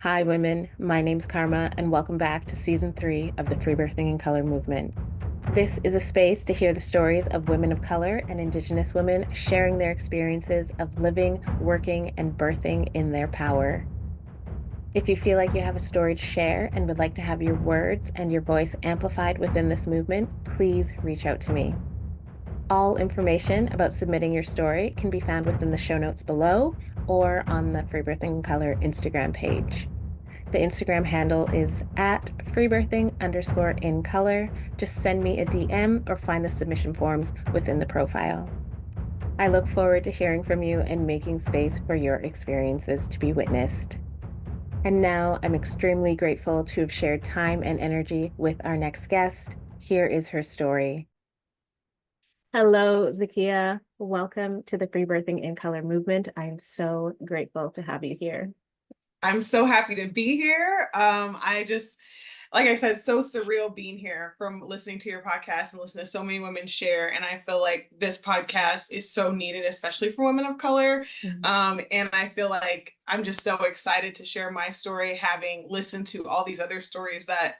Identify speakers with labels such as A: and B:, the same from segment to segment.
A: Hi, women. My name's Karma, and welcome back to season 3 of the Free Birthing in Color movement. This is a space to hear the stories of women of color and Indigenous women sharing their experiences of living, working, and birthing in their power. If you feel like you have a story to share and would like to have your words and your voice amplified within this movement, please reach out to me. All information about submitting your story can be found within the show notes below or on the Free Birthing in Color Instagram page. The Instagram handle is at freebirthing_in color. Just send me a DM or find the submission forms within the profile. I look forward to hearing from you and making space for your experiences to be witnessed. And now I'm extremely grateful to have shared time and energy with our next guest. Here is her story. Hello, Zakiya. Welcome to the Free Birthing in Color movement. I'm so grateful to have you here.
B: I'm so happy to be here. Like I said, it's so surreal being here from listening to your podcast and listening to so many women share. And I feel like this podcast is so needed, especially for women of color. And I feel like I'm just so excited to share my story, having listened to all these other stories that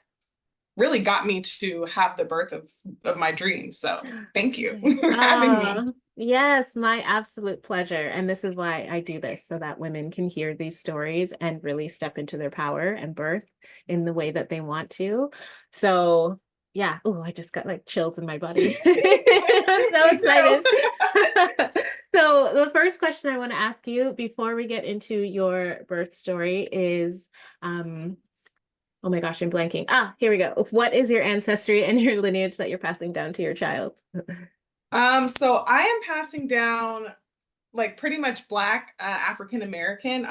B: really got me to have the birth of my dreams. So thank you for having me.
A: Yes, my absolute pleasure. And this is why I do this, so that women can hear these stories and really step into their power and birth in the way that they want to. So, yeah. Oh, I just got like chills in my body. I'm so
B: Me too.
A: excited. So, the first question I want to ask you before we get into your birth story is, oh my gosh, I'm blanking. Here we go. What is your ancestry and your lineage that you're passing down to your child?
B: So I am passing down like pretty much Black African American.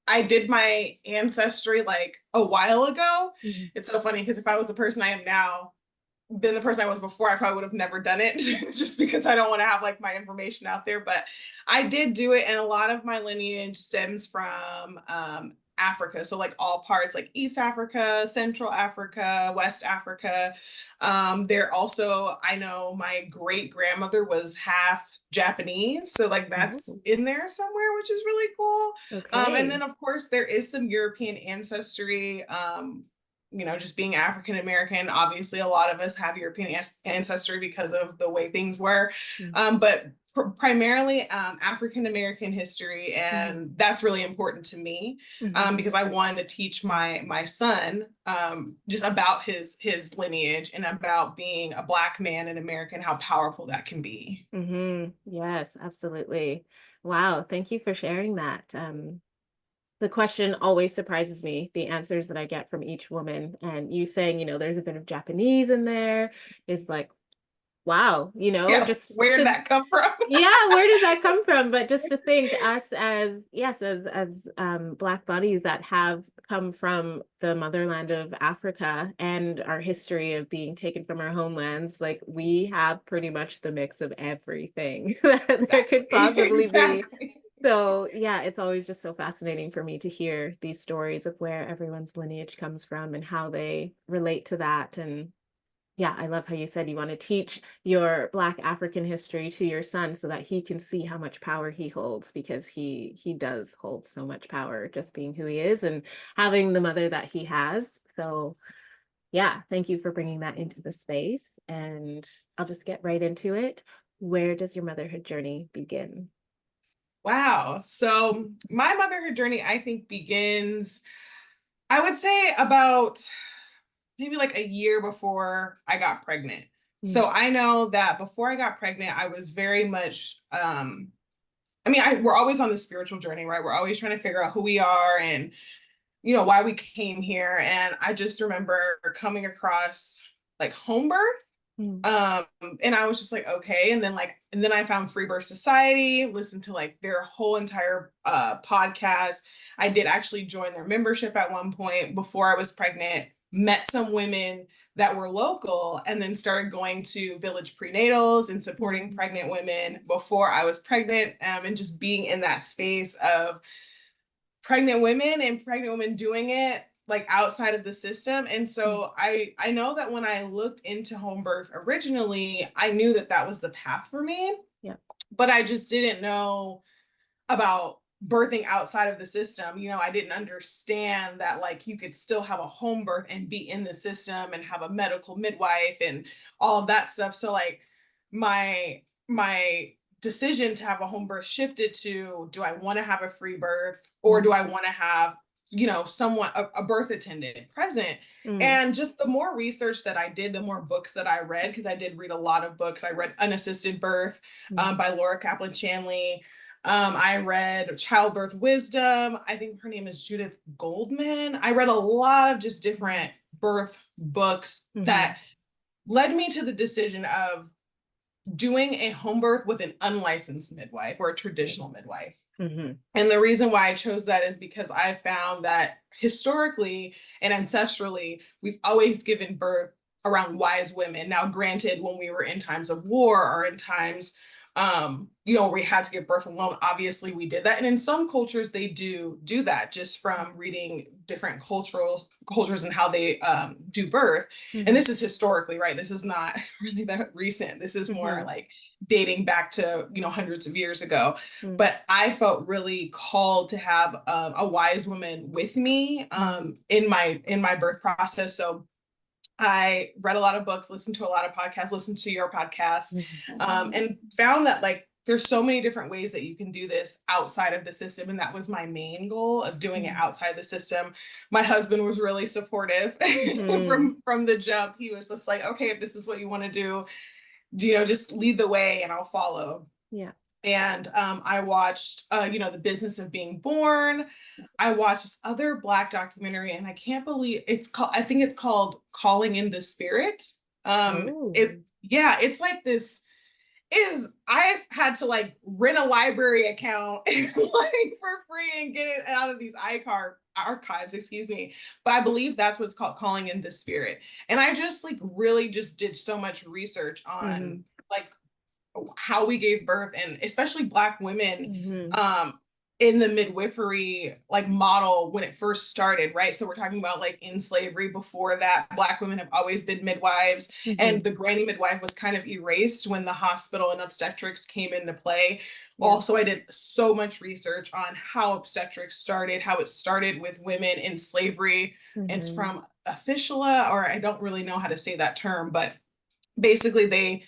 B: I did my ancestry like a while ago.
A: Mhm.
B: It's so funny because if I was the person I am now, then the person I was before, I probably would have never done it just because I don't want to have like my information out there. But I did do it, and a lot of my lineage stems from Africa. So like all parts, like East Africa, Central Africa, West Africa. There also, I know my great grandmother was half Japanese, so like that's
A: Oh,
B: in there somewhere, which is really cool. And
A: okay.
B: then of course there is some European ancestry. Just being African American, obviously a lot of us have European ancestry because of the way things were. But primarily African American history,
A: Mhm.
B: and that's really important to me
A: Mhm.
B: because I wanted to teach my son just about his lineage and about being a Black man in America and how powerful that can be.
A: Yes, absolutely. Wow, thank you for sharing that. The question always surprises me, the answers that I get from each woman. And you saying, there's a bit of Japanese in there is like, wow,
B: Yeah,
A: just
B: where did
A: to
B: that come from?
A: yeah, where does that come from? But just to think us as, yes, as Black bodies that have come from the motherland of Africa and our history of being taken from our homelands, like we have pretty much the mix of everything that there
B: Exactly.
A: could possibly be.
B: Exactly.
A: So yeah, it's always just so fascinating for me to hear these stories of where everyone's lineage comes from and how they relate to that. And yeah, I love how you said you want to teach your Black African history to your son so that he can see how much power he holds, because he does hold so much power just being who he is and having the mother that he has. So yeah, thank you for bringing that into the space. And I'll just get right into it. Where does your motherhood journey begin?
B: Wow. So my motherhood journey, I think, begins, I would say, about maybe like a year before I got pregnant. So
A: Mm.
B: I know that before I got pregnant, I was very much, we're always on the spiritual journey, right? We're always trying to figure out who we are and, why we came here. And I just remember coming across like home birth.
A: Mm.
B: Um, and I was just like, okay. And then I found Free Birth Society, listened to like their whole entire podcast. I did actually join their membership at one point before I was pregnant, met some women that were local, and then started going to village prenatals and supporting
A: Mm.
B: pregnant women before I was pregnant, and just being in that space of pregnant women doing it like outside of the system. And
A: Mm.
B: so I know that when I looked into home birth originally, I knew that that was the path for me,
A: Yeah.
B: but I just didn't know about birthing outside of the system. I didn't understand that like you could still have a home birth and be in the system and have a medical midwife and all of that stuff. So like my decision to have a home birth shifted to, do I want to have a free birth, or do I want to have someone, a birth attendant present?
A: Mm,
B: And just the more research that I did, the more books that I read, because I did read a lot of books. I read Unassisted Birth
A: mm,
B: by Laura Kaplan Chanley. I read Childbirth Wisdom. I think her name is Judith Goldman. I read a lot of just different birth books
A: mhm,
B: that led me to the decision of doing a home birth with an unlicensed midwife or a traditional midwife.
A: mhm,
B: And the reason why I chose that is because I found that historically and ancestrally, we've always given birth around wise women. Now, granted, when we were in times of war or in times, we had to give birth alone, obviously we did that. And in some cultures, they do that, just from reading different cultures and how they do birth. And
A: mhm,
B: this is historically, right? This is not really that recent. This is more
A: mhm,
B: like dating back to, hundreds of years ago.
A: mm,
B: But I felt really called to have a wise woman with me
A: mhm,
B: in my birth process. So I read a lot of books, listened to a lot of podcasts, listened to your podcast, and found that like there's so many different ways that you can do this outside of the system. And that was my main goal of doing it
A: mhm,
B: outside the system. My husband was really supportive
A: mhm.
B: from the jump. He was just like, okay, if this is what you want to do, just lead the way and I'll follow.
A: Yeah.
B: And I watched, The Business of Being Born. I watched this other Black documentary, and I can't believe I think it's called Calling in the Spirit.
A: Oh.
B: Yeah, it's like this is I've had to like rent a library account like for free and get it out of these archives, excuse me. But I believe that's what it's called, Calling in the Spirit. And I just like really just did so much research on
A: Mhm,
B: like how we gave birth, and especially Black women
A: mhm,
B: um in the midwifery like model when it first started, right? So we're talking about like in slavery. Before that, Black women have always been midwives, and
A: mhm.
B: the granny midwife was kind of erased when the hospital and obstetrics came into play.
A: Yeah.
B: Also, I did so much research on how obstetrics started, how it started with women in slavery. It's
A: Mhm,
B: from officiola, or I don't really know how to say that term, but basically they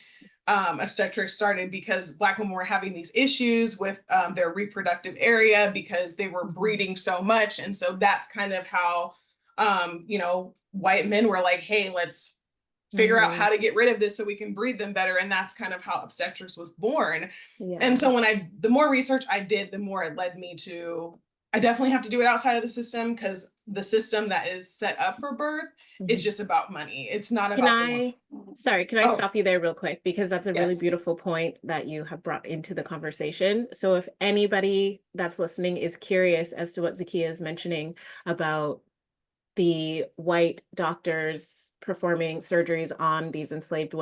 B: obstetrics started because Black women were having these issues with their reproductive area because they were
A: mhm,
B: breeding so much. And so that's kind of how, white men were like, hey, let's figure out
A: mhm.
B: how to get rid of this so we can breed them better. And that's kind of how obstetrics was born. And
A: Yeah.
B: so the more research I did, the more it led me to, I definitely have to do it outside of the system, because the system that is set up for birth is
A: Mhm.
B: just about money. It's not
A: Can
B: about the woman.
A: I, sorry, can I
B: Oh,
A: stop you there real quick? Because that's a really
B: yes.
A: beautiful point that you have brought into the conversation. So if anybody that's listening is curious as to what Zakiya is mentioning about the white doctors performing surgeries on these enslaved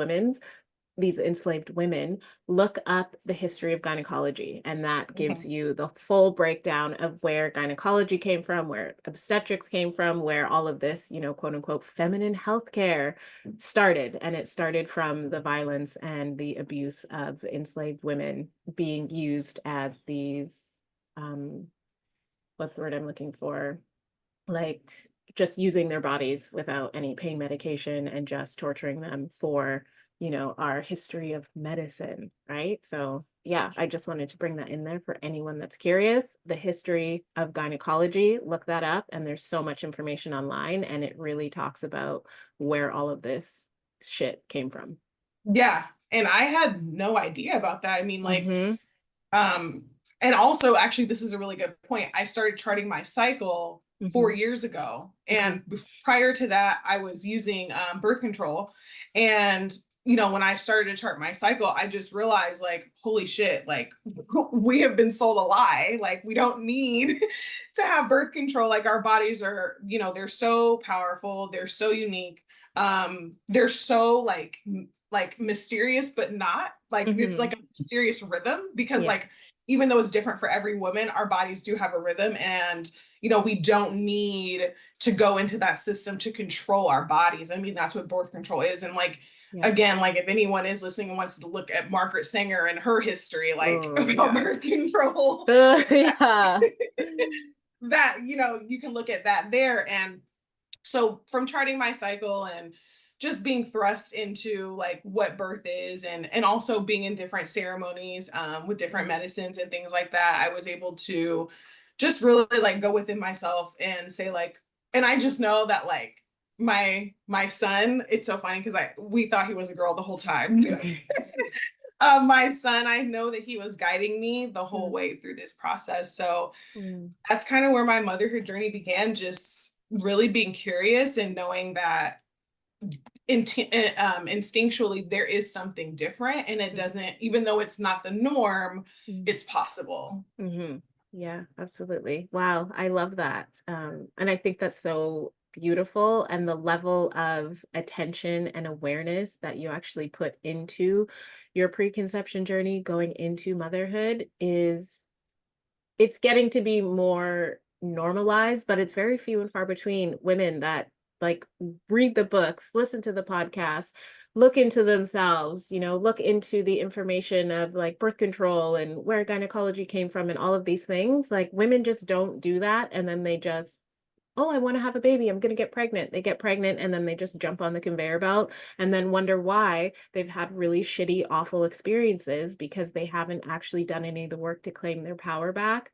A: women, look up the history of gynecology, and that gives
B: Mhm.
A: you the full breakdown of where gynecology came from, where obstetrics came from, where all of this, quote unquote, feminine healthcare started. And it started from the violence and the abuse of enslaved women being used as these, what's the word I'm looking for? Like just using their bodies without any pain medication and just torturing them for, our history of medicine, right? So, yeah, I just wanted to bring that in there for anyone that's curious. The history of gynecology, look that up, and there's so much information online, and it really talks about where all of this shit came from.
B: Yeah. And I had no idea about that. I mean, like,
A: Mhm.
B: um, and also, actually, this is a really good point. I started charting my cycle 4 years ago.
A: Okay.
B: And prior to that, I was using birth control. And, when I started to chart my cycle, I just realized, like, holy shit, like, we have been sold a lie. Like, we don't need to have birth control. Like, our bodies are, they're so powerful, they're so unique. They're so like mysterious, but not like it's
A: Mhm.
B: like a mysterious rhythm, because
A: Yeah.
B: like even though it's different for every woman, our bodies do have a rhythm. And we don't need to go into that system to control our bodies. I mean, that's what birth control is. And like
A: Yeah.
B: again, like if anyone is listening and wants to look at Margaret Sanger and her history, like
A: Oh,
B: about
A: yes.
B: birth control,
A: Yeah.
B: that, you can look at that there. And so from charting my cycle and just being thrust into like what birth is, and also being in different ceremonies with different
A: Mm,
B: medicines and things like that, I was able to just really like go within myself and say like, and I just know that like my son, it's so funny because I we thought he was a girl the whole time. My son, I know that he was guiding me the whole
A: mm,
B: way through this process. So
A: mm,
B: that's kind of where my motherhood journey began, just really being curious and knowing that instinctually there is something different, and it
A: mm,
B: doesn't, even though it's not the norm,
A: mm.
B: it's possible.
A: Hmm. Yeah, absolutely. Wow, I love that. And I think that's so beautiful. And the level of attention and awareness that you actually put into your preconception journey going into motherhood is it's getting to be more normalized, but it's very few and far between women that like read the books, listen to the podcast, look into themselves, look into the information of like birth control and where gynecology came from and all of these things. Like women just don't do that. And then they just, oh, I want to have a baby. I'm going to get pregnant. They get pregnant and then they just jump on the conveyor belt and then wonder why they've had really shitty, awful experiences because they haven't actually done any of the work to claim their power back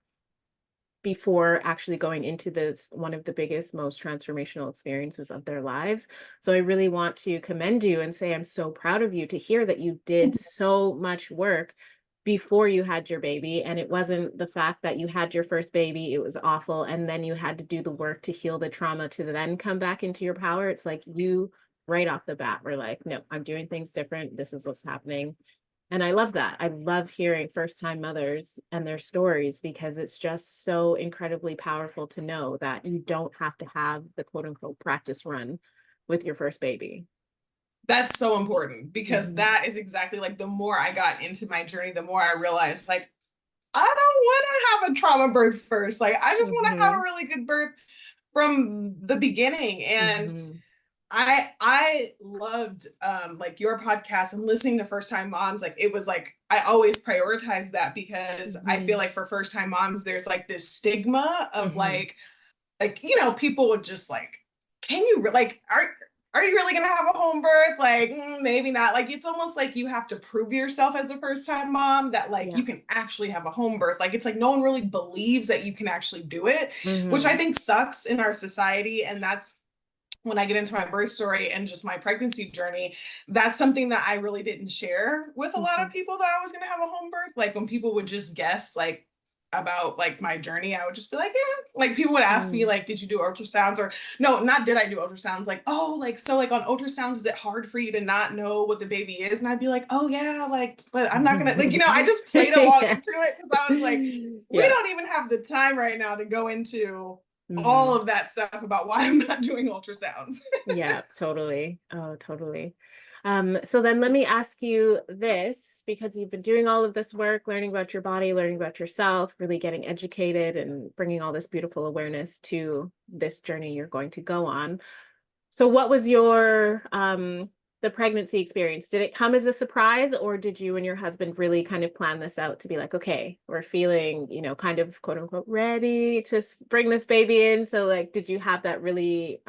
A: before actually going into this one of the biggest, most transformational experiences of their lives. So I really want to commend you and say I'm so proud of you to hear that you did so much work before you had your baby. And it wasn't the fact that you had your first baby, it was awful. And then you had to do the work to heal the trauma to then come back into your power. It's like you right off the bat were like, no, I'm doing things different. This is what's happening. And I love that. I love hearing first time mothers and their stories because it's just so incredibly powerful to know that you don't have to have the quote unquote practice run with your first baby.
B: That's so important, because
A: Mhm.
B: that is exactly like, the more I got into my journey, the more I realized like I don't want to have a trauma birth first. Like I just want to have a
A: Mhm.
B: really good birth from the beginning. And
A: Mhm.
B: I loved like your podcast and listening to first time moms. Like it was like I always prioritize that, because I feel
A: Mhm.
B: like for first time moms there's like this stigma of
A: Mhm.
B: like people would just like, can you like are you really gonna have a home birth? Like maybe not. Like it's almost like you have to prove yourself as a first time mom that like
A: Yeah.
B: you can actually have a home birth. Like it's like no one really believes that you can actually do it, which I
A: Mhm.
B: think sucks in our society. And that's when I get into my birth story and just my pregnancy journey, that's something that I really didn't share with a lot of
A: Mhm.
B: people, that I was going to have a home birth. Like when people would just guess like about like my journey, I would just be like, yeah. Like people would ask me
A: Mhm.
B: like, did you do ultrasounds? Or no, not did I do ultrasounds? Like, oh, like so like on ultrasounds, is it hard for you to not know what the baby is? And I'd be like, oh yeah, like, but I'm not gonna like, I just played along
A: Yeah.
B: into it because I was like, we
A: Yeah.
B: don't even have the time right now to go into all
A: Mhm.
B: of that stuff about why I'm not doing ultrasounds.
A: Yeah, totally. Oh, totally. So then let me ask you this, because you've been doing all of this work, learning about your body, learning about yourself, really getting educated and bringing all this beautiful awareness to this journey you're going to go on. So what was your the pregnancy experience? Did it come as a surprise, or did you and your husband really kind of plan this out to be like, okay, we're feeling, kind of quote unquote ready to bring this baby in? So like, did you have that really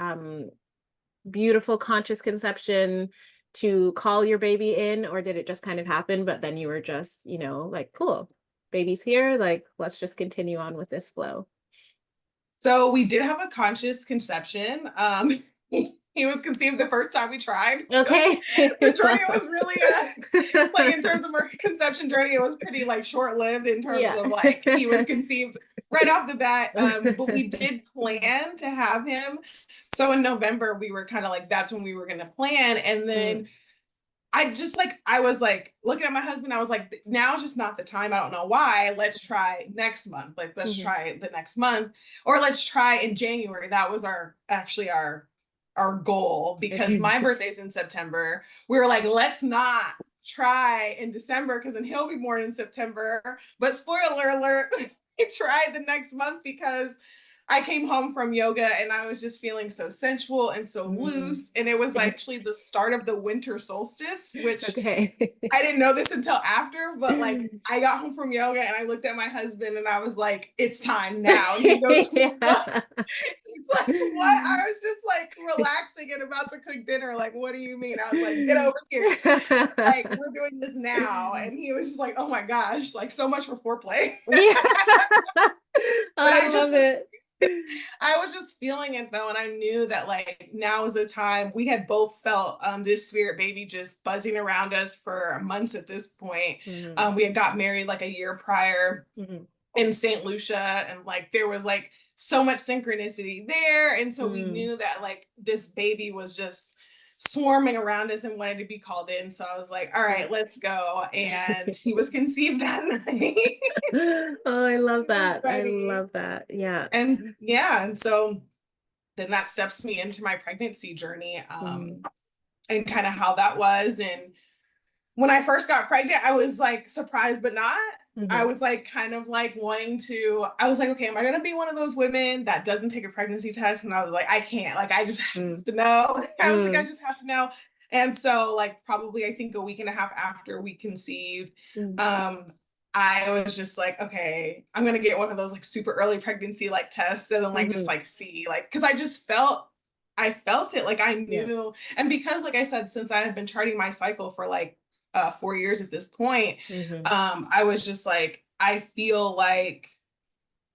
A: beautiful conscious conception to call your baby in, or did it just kind of happen but then you were just like cool, baby's here, like let's just continue on with this flow?
B: So we did have a conscious conception. He was conceived the first time we tried. So
A: Okay.
B: the journey was really like in terms of our conception journey, it was pretty like short-lived in terms
A: Yeah.
B: of like he was conceived right off the bat. But we did plan to have him. So in November, we were kind of like, that's when we were gonna plan. And then
A: Mm,
B: I was like looking at my husband, I was like, now's just not the time. I don't know why. Let's try next month. Like, let's
A: mhm.
B: try the next month, or let's try in January. That was our goal, because my birthday's in September. We were like, let's not try in December because then he'll be born in September. But spoiler alert, we tried the next month because I came home from yoga and I was just feeling so sensual and so
A: Mm.
B: loose. And it was actually the start of the winter solstice, which
A: Okay.
B: I didn't know this until after, but like I got home from yoga and I looked at my husband and I was like, it's time now. And he goes, what?
A: Yeah.
B: He's like, what? I was just like relaxing and about to cook dinner. Like, what do you mean? I was like, get over here. Like, we're doing this now. And he was just like, oh my gosh, like so much for foreplay.
A: Yeah.
B: But
A: I love it.
B: I was just feeling it though, and I knew that like now is the time. We had both felt this spirit baby just buzzing around us for months at this point.
A: Mhm.
B: We had got married like a year prior
A: Mhm.
B: in St. Lucia, and like there was like so much synchronicity there, and so we
A: Mm.
B: knew that like this baby was just swarming around us and wanted to be called in. So I was like, all
A: Yeah.
B: right, let's go. And he was conceived that night.
A: Oh, I love
B: He was
A: that. I
B: ready.
A: love that. Yeah.
B: And yeah, and so then that steps me into my pregnancy journey,
A: Mhm.
B: and kind of how that was. And when I first got pregnant, I was like surprised, but not. I
A: Mhm.
B: was like kind of like wanting to, I was like, okay, am I going to be one of those women that doesn't take a pregnancy test? And I was like, I can't, like, I just have
A: Mm.
B: to know. I was like, I
A: Mm.
B: just have to know. And so, like, probably I think a week and a half after we conceived,
A: Mm.
B: um, I was just like, okay, I'm gonna get one of those like super early pregnancy like tests and then like just
A: Mhm.
B: like see like because I just felt I felt it like I
A: Yeah.
B: knew and because like I said since I had been charting my cycle for like 4 years at this point,
A: Mhm.
B: I was just like I feel like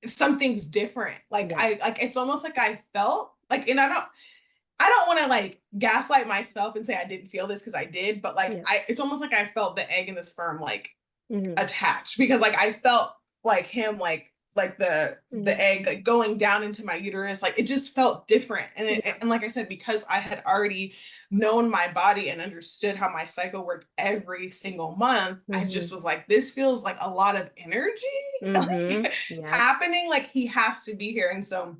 B: something's different. Like
A: Yeah.
B: I like it's almost like I felt like and I don't want to like gaslight myself and say I didn't feel this because I did, but like
A: Yeah.
B: I it's almost like I felt the egg and the sperm like
A: Mhm.
B: attached because like I felt like him like the
A: Mhm.
B: egg like going down into my uterus like it just felt different
A: Yeah.
B: and like I said because I had already known my body and understood how my cycle worked every single month I just
A: Mhm.
B: was like this feels like a lot of energy
A: Mhm.
B: like,
A: Yeah.
B: happening like he has to be here and so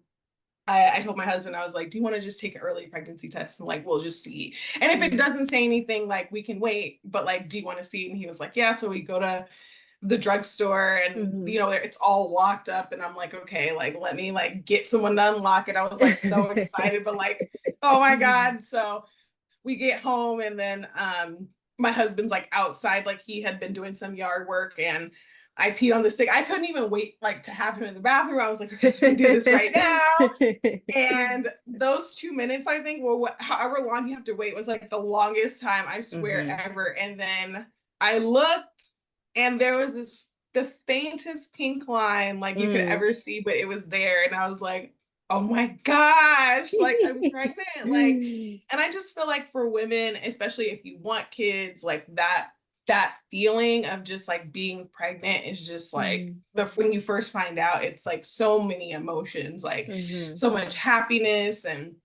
B: I told my husband, I was like, do you want to just take an early pregnancy test and like we'll just see? And if it
A: Mhm.
B: doesn't say anything, like we can wait, but like, do you want to see? And he was like, yeah. So we go to the drugstore and
A: Mhm.
B: you know it's all locked up and I'm like okay like let me like get someone to unlock it. I was like so excited but like oh my god. So we get home and then my husband's like outside like he had been doing some yard work and I peed on the stick. I couldn't even wait like to have him in the bathroom. I was like okay let me do this right now. And those 2 minutes, I think, well, however long you have to wait was like the longest time I swear
A: Mhm.
B: ever. And then I looked, and there was the faintest pink line like you could
A: Mm.
B: ever see, but it was there, and I was like, oh my gosh, like I'm pregnant, like, and I just feel like for women, especially if you want kids, like that feeling of just like being pregnant is just like
A: Mm.
B: the when you first find out it's like so many emotions like
A: Mhm.
B: so much happiness and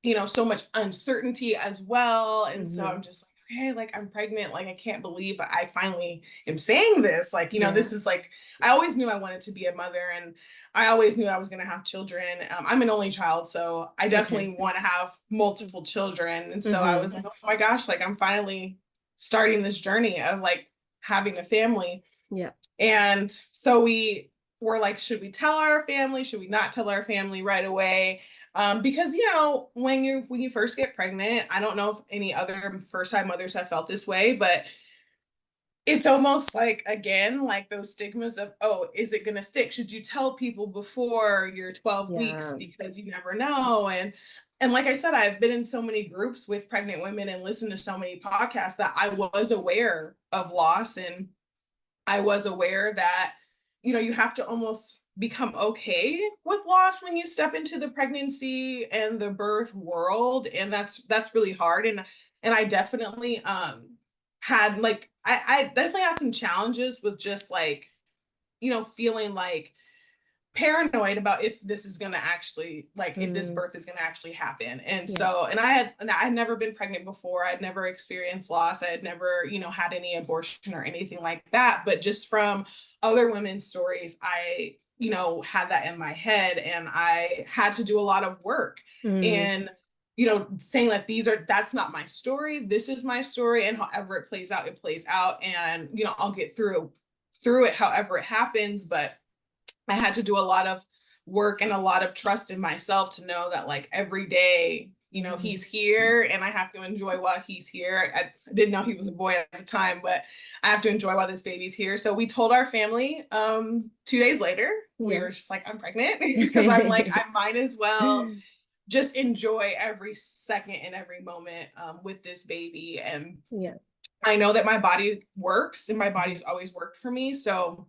B: you know so much uncertainty as well and so
A: Mhm.
B: I'm just like okay like I'm pregnant like I can't believe I finally am saying this like you know
A: Yeah.
B: this is like I always knew I wanted to be a mother and I always knew I was going to have children. I'm an only child so I
A: Okay.
B: definitely want to have multiple children and so I
A: Mhm.
B: was like oh my gosh like I'm finally starting this journey of like having a family
A: Yeah.
B: and so we were like, should we tell our family? Should we not tell our family right away? Because you know, when you first get pregnant, I don't know if any other first time mothers have felt this way, but it's almost like again, like those stigmas of, oh, is it gonna stick? Should you tell people before your 12 weeks
A: Yeah.
B: because you never know? And like I said, I've been in so many groups with pregnant women and listened to so many podcasts that I was aware of loss and I was aware that, you know, you have to almost become okay with loss when you step into the pregnancy and the birth world. And that's really hard. And I definitely had like I definitely had some challenges with just like, you know, feeling like paranoid about if this is going to actually like if this
A: Mm.
B: birth is going to actually happen and
A: Yeah.
B: so and I had never been pregnant before I'd never experienced loss I had never you know had any abortion or anything like that but just from other women's stories I you know had that in my head and I had to do a lot of work
A: Mm.
B: and you know saying that that's not my story this is my story and however it plays out and you know I'll get through it however it happens but I had to do a lot of work and a lot of trust in myself to know that like every day, you know, he's here and I have to enjoy while he's here. I didn't know he was a boy at the time, but I have to enjoy while this baby's here. So we told our family 2 days later. We were just like, I'm pregnant because I'm like, I might as well just enjoy every second and every moment with this baby. And I know that my body works and my body's always worked for me. So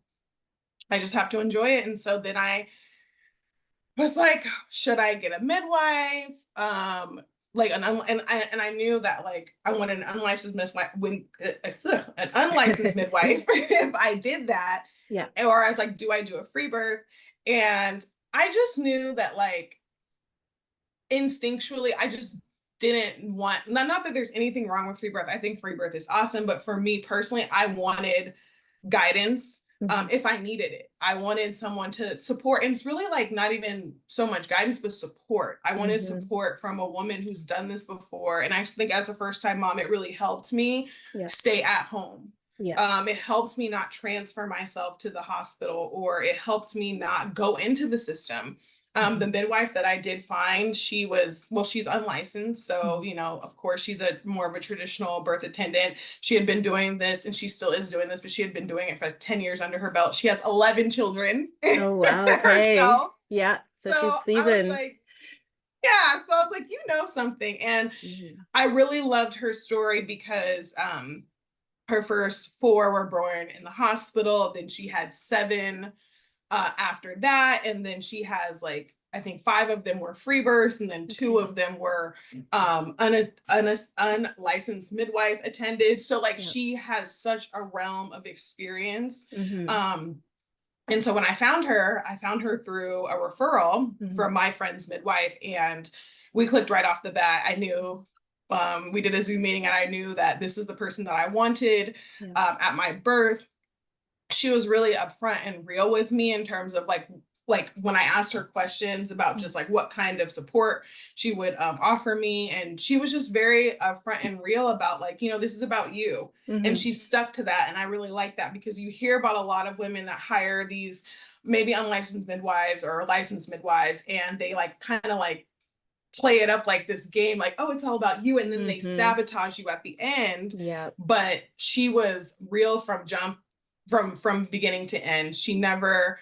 B: I just have to enjoy it. And so then I was like, should I get a midwife? Like and I knew that like I wanted an unlicensed midwife an unlicensed midwife if I did that. Or I was like, do I do a free birth? And I just knew that like instinctually, I just didn't want, not that there's anything wrong with free birth. I think free birth is awesome. But for me personally, I wanted guidance if I needed it. I wanted someone to support. And it's really like not even so much guidance, but support. I wanted support from a woman who's done this before. And I think as a first time mom, it really helped me stay at home. It helped me not transfer myself to the hospital, or it helped me not go into the system. The midwife that I did find, she was, well, she's unlicensed. So, you know, of course, she's a more of a traditional birth attendant. She had been doing this and she still is doing this, but she had been doing it for 10 years under her belt. She has 11 children.
A: Oh, wow. Okay.
B: Herself.
A: Yeah. So she's
B: I was
A: seasoned.
B: like, yeah. So I was like, you know something. And I really loved her story because her first 4 were born in the hospital. Then she had 7 after that. And then she has like, I think 5 of them were free births, and then 2 of them were unlicensed midwife attended. So like she has such a realm of experience. And so when I found her through a referral from my friend's midwife, and we clicked right off the bat. I knew we did a Zoom meeting and I knew that this is the person that I wanted at my birth. She was really upfront and real with me in terms of like when I asked her questions about just like what kind of support she would offer me. And she was just very upfront and real about like, you know, this is about you. And she stuck to that. And I really like that, because you hear about a lot of women that hire these maybe unlicensed midwives or licensed midwives, and they like kind of like play it up like this game, like, oh, it's all about you. And then they sabotage you at the end. But she was real from from beginning to end. She never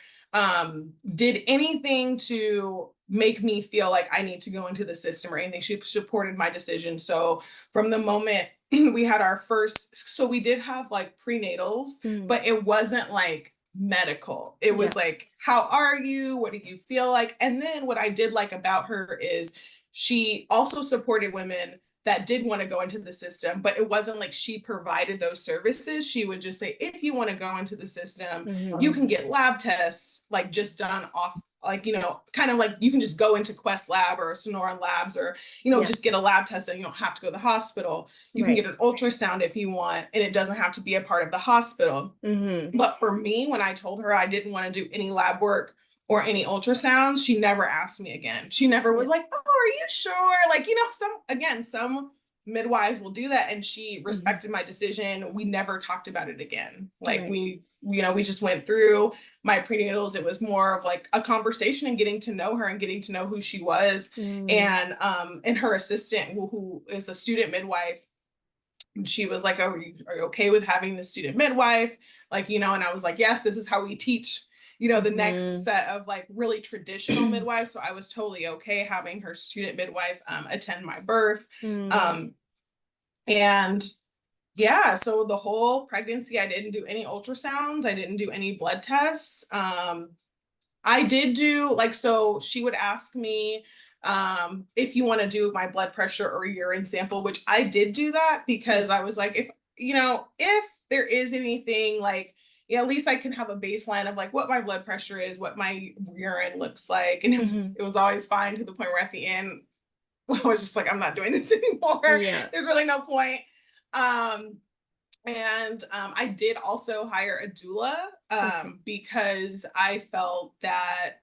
B: did anything to make me feel like I need to go into the system or anything. She supported my decision. So from the moment we had our first, so we did have like prenatals, but it wasn't like medical. It was like, how are you? What do you feel like? And then what I did like about her is she also supported women that did want to go into the system, but it wasn't like she provided those services. She would just say, if you want to go into the system, you can get lab tests like just done off, like, you know, kind of like you can just go into Quest Lab or Sonoran Labs, or, you know, just get a lab test and you don't have to go to the hospital. You can get an ultrasound if you want, and it doesn't have to be a part of the hospital. But for me, when I told her I didn't want to do any lab work or any ultrasounds, she never asked me again. She never was like, oh, are you sure? Like, you know, some midwives will do that. And she respected my decision. We never talked about it again. Like we just went through my prenatals. It was more of like a conversation and getting to know her and getting to know who she was. And her assistant, who is a student midwife, she was like, are you okay with having the student midwife? Like, you know, and I was like, yes, this is how we teach, you know, the next set of like really traditional midwives. So I was totally okay having her student midwife attend my birth. And yeah, so the whole pregnancy, I didn't do any ultrasounds. I didn't do any blood tests. I did do like, so she would ask me if you want to do my blood pressure or urine sample, which I did do that because I was like, if, you know, if there is anything like, yeah, at least I can have a baseline of like what my blood pressure is, what my urine looks like. And it was always fine, to the point where at the end, I was just like, I'm not doing this anymore. There's really no point. And I did also hire a doula because I felt that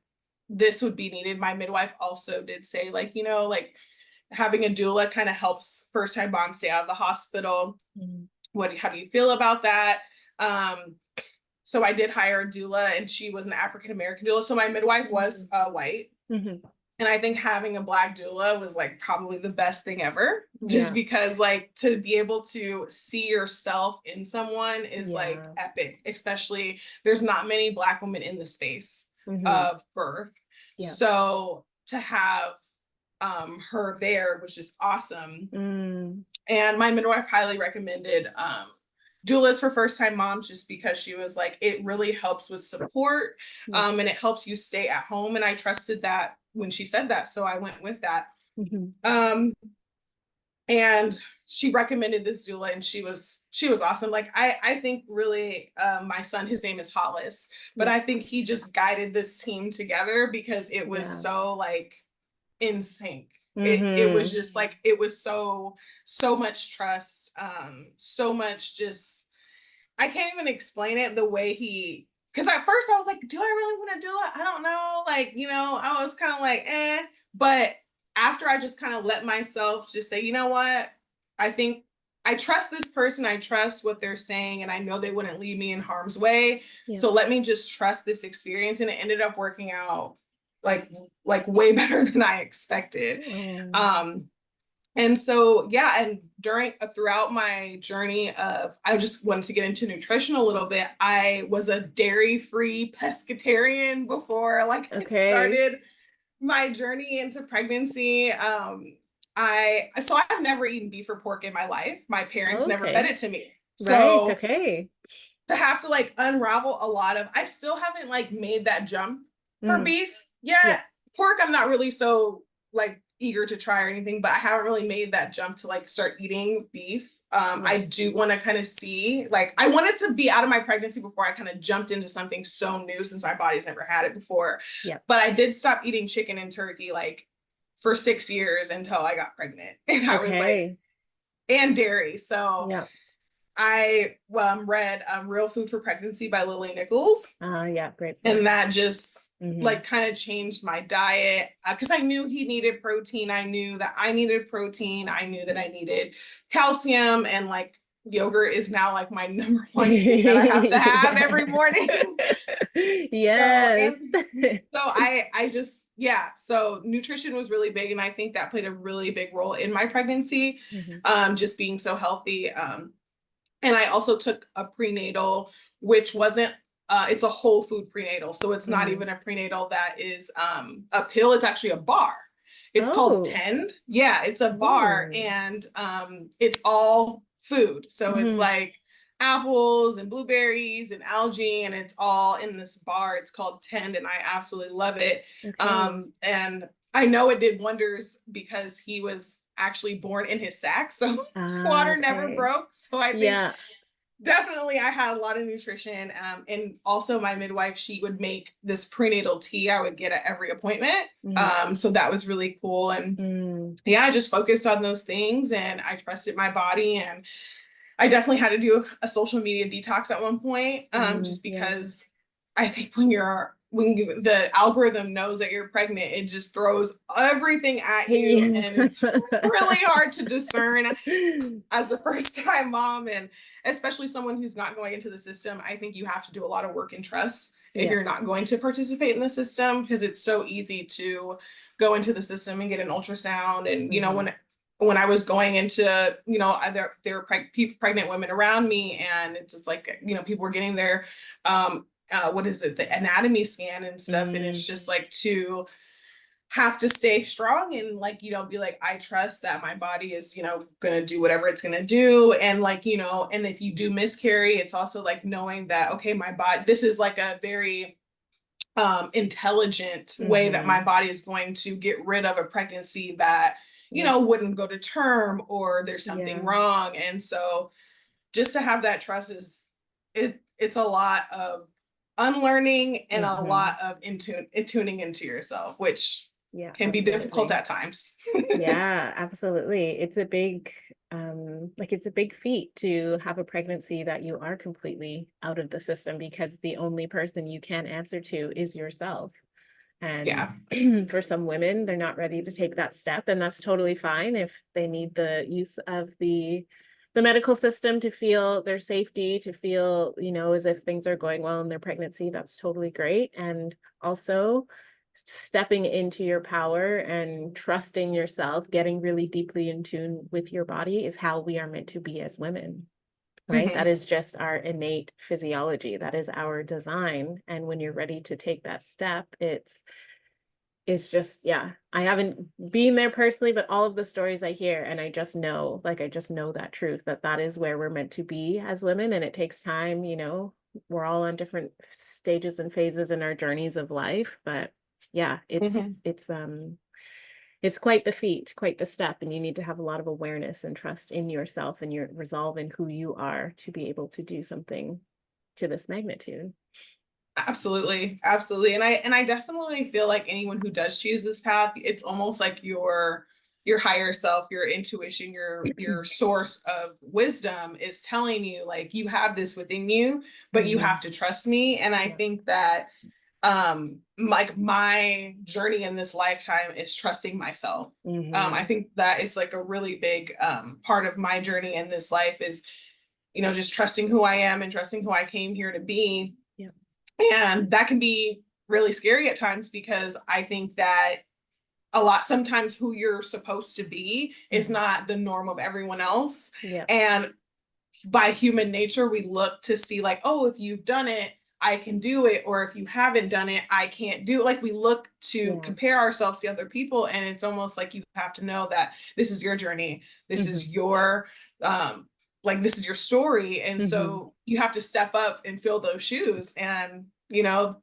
B: this would be needed. My midwife also did say, like, you know, like having a doula kind of helps first time moms stay out of the hospital. How do you feel about that? So so I did hire a doula, and she was an African American doula. So my midwife was white.
A: Mm-hmm.
B: And I think having a Black doula was like probably the best thing ever, just
A: Yeah.
B: because like to be able to see yourself in someone is like
A: Yeah.
B: epic, especially there's not many Black women in the space
A: Mm-hmm.
B: of birth.
A: Yeah.
B: So to have her there was just awesome.
A: Mm.
B: And my midwife highly recommended doulas for first time moms, just because she was like, it really helps with support,
A: Yeah.
B: and it helps you stay at home. And I trusted that when she said that. So I went with that.
A: Mm-hmm.
B: Um, and she recommended this doula, and she was awesome. Like I think really my son, his name is Hollis, but
A: Yeah.
B: I think he just guided this team together because it was
A: Yeah.
B: so like in sync. It was
A: Mm-hmm.
B: just like it was so much trust, so much just I can't even explain it the way he, because at first I was like, do I really want to do it? I don't know. Like, I was kind of like, eh. But after I just kind of let myself just say, you know what? I think I trust this person. I trust what they're saying, and I know they wouldn't leave me in harm's way.
A: Yeah.
B: So let me just trust this experience. And it ended up working out like like way better than I expected.
A: Oh.
B: Um, and so, yeah, and throughout my journey of, I just wanted to get into nutrition a little bit. I was a dairy-free pescatarian before like I
A: Okay.
B: started my journey into pregnancy. I've never eaten beef or pork in my life. My parents never fed
A: Okay.
B: it to me.
A: Right.
B: So
A: Okay.
B: to have to like unravel a lot of, I still haven't like made that jump for
A: Mm.
B: beef
A: Yeah.
B: yet. Pork, I'm not really so like eager to try or anything, but I haven't really made that jump to like start eating beef.
A: Yeah.
B: I do want to kind of see, like, I wanted to be out of my pregnancy before I kind of jumped into something so new, since my body's never had it before.
A: Yeah.
B: But I did stop eating chicken and turkey like for 6 years until I got pregnant. And I was like,
A: Okay.
B: and dairy. So
A: Yeah.
B: I read Real Food for Pregnancy by Lily Nichols,
A: Yeah. Great book.
B: and that just
A: Mm-hmm.
B: like kind of changed my diet, because I knew he needed protein. I knew that I needed protein. I knew that I needed calcium, and like yogurt is now like my number one thing that I have to have every morning. So,
A: Yes.
B: and so I just, yeah, so nutrition was really big, and I think that played a really big role in my pregnancy,
A: Mm-hmm.
B: just being so healthy. And I also took a prenatal, which wasn't, it's a whole food prenatal. So it's not
A: Mm.
B: even a prenatal that is a pill, it's actually a bar. It's called
A: Oh.
B: Tend. Yeah, it's a bar,
A: Oh.
B: and it's all food. So it's
A: Mm-hmm.
B: like apples and blueberries and algae, and it's all in this bar. It's called Tend, and I absolutely love it.
A: Okay.
B: And I know it did wonders because he was actually born in his sack. So water never
A: Okay.
B: broke. So I think
A: Yeah.
B: definitely I had a lot of nutrition. And also my midwife, she would make this prenatal tea I would get at every appointment.
A: Mm-hmm.
B: So that was really cool. And
A: Mm.
B: yeah, I just focused on those things, and I trusted my body. And I definitely had to do a social media detox at one point,
A: Mm.
B: just
A: Yeah.
B: because I think the algorithm knows that you're pregnant, it just throws everything at you,
A: Yeah.
B: and it's really hard to discern as a first time mom, and especially someone who's not going into the system. I think you have to do a lot of work and trust if
A: Yeah.
B: you're not going to participate in the system, because it's so easy to go into the system and get an ultrasound. And
A: Mm-hmm.
B: when I was going into, there were pregnant women around me, and it's just like, people were getting their what is it, the anatomy scan and stuff, and
A: Mm.
B: it's just like to have to stay strong, and like, be like, I trust that my body is, gonna do whatever it's gonna do. And like, and if you do miscarry, it's also like knowing that, okay, my body, this is like a very intelligent way that my
A: Mm-hmm.
B: body is going to get rid of a pregnancy that,
A: Yeah.
B: wouldn't go to term, or there's something
A: Yeah.
B: wrong. And so just to have that trust it's a lot of unlearning, and a
A: Mm-hmm.
B: lot of tuning into yourself, which
A: Yeah,
B: can be difficult
A: absolutely.
B: at times.
A: Yeah, absolutely. It's a big, it's a big feat to have a pregnancy that you are completely out of the system, because the only person you can answer to is yourself. And
B: Yeah.
A: for some women, they're not ready to take that step, and that's totally fine if they need the use of the the medical system to feel their safety, to feel, as if things are going well in their pregnancy. That's totally great. And also stepping into your power and trusting yourself, getting really deeply in tune with your body is how we are meant to be as women. Right? That
B: Mhm.
A: is just our innate physiology. That is our design. And when you're ready to take that step, it's just, yeah, I haven't been there personally, but all of the stories I hear, and I just know, I just know that truth, that is where we're meant to be as women. And it takes time, we're all on different stages and phases in our journeys of life. But yeah,
B: Mhm.
A: it's quite the feat, quite the step. And you need to have a lot of awareness and trust in yourself and your resolve in who you are to be able to do something to this magnitude.
B: Absolutely, absolutely. And I definitely feel like anyone who does choose this path, it's almost like your higher self, your intuition, your source of wisdom is telling you like you have this within you, but you
A: Hmm.
B: have to trust me. And I
A: Yeah.
B: think that like my journey in this lifetime is trusting myself. I
A: Hmm.
B: think that is like a really big part of my journey in this life is, just trusting who I am and trusting who I came here to be.
A: Yeah.
B: And that can be really scary at times because I think that a lot sometimes who you're supposed to be is
A: Hmm.
B: not the norm of everyone else.
A: Yeah.
B: And by human nature, we look to see, like, oh, if you've done it, I can do it. Or if you haven't done it, I can't do it. Like, we look to
A: Yeah.
B: compare ourselves to other people. And it's almost like you have to know that this is your journey. This is
A: Hmm.
B: your, this is your story. And
A: Hmm.
B: so you have to step up and fill those shoes. And,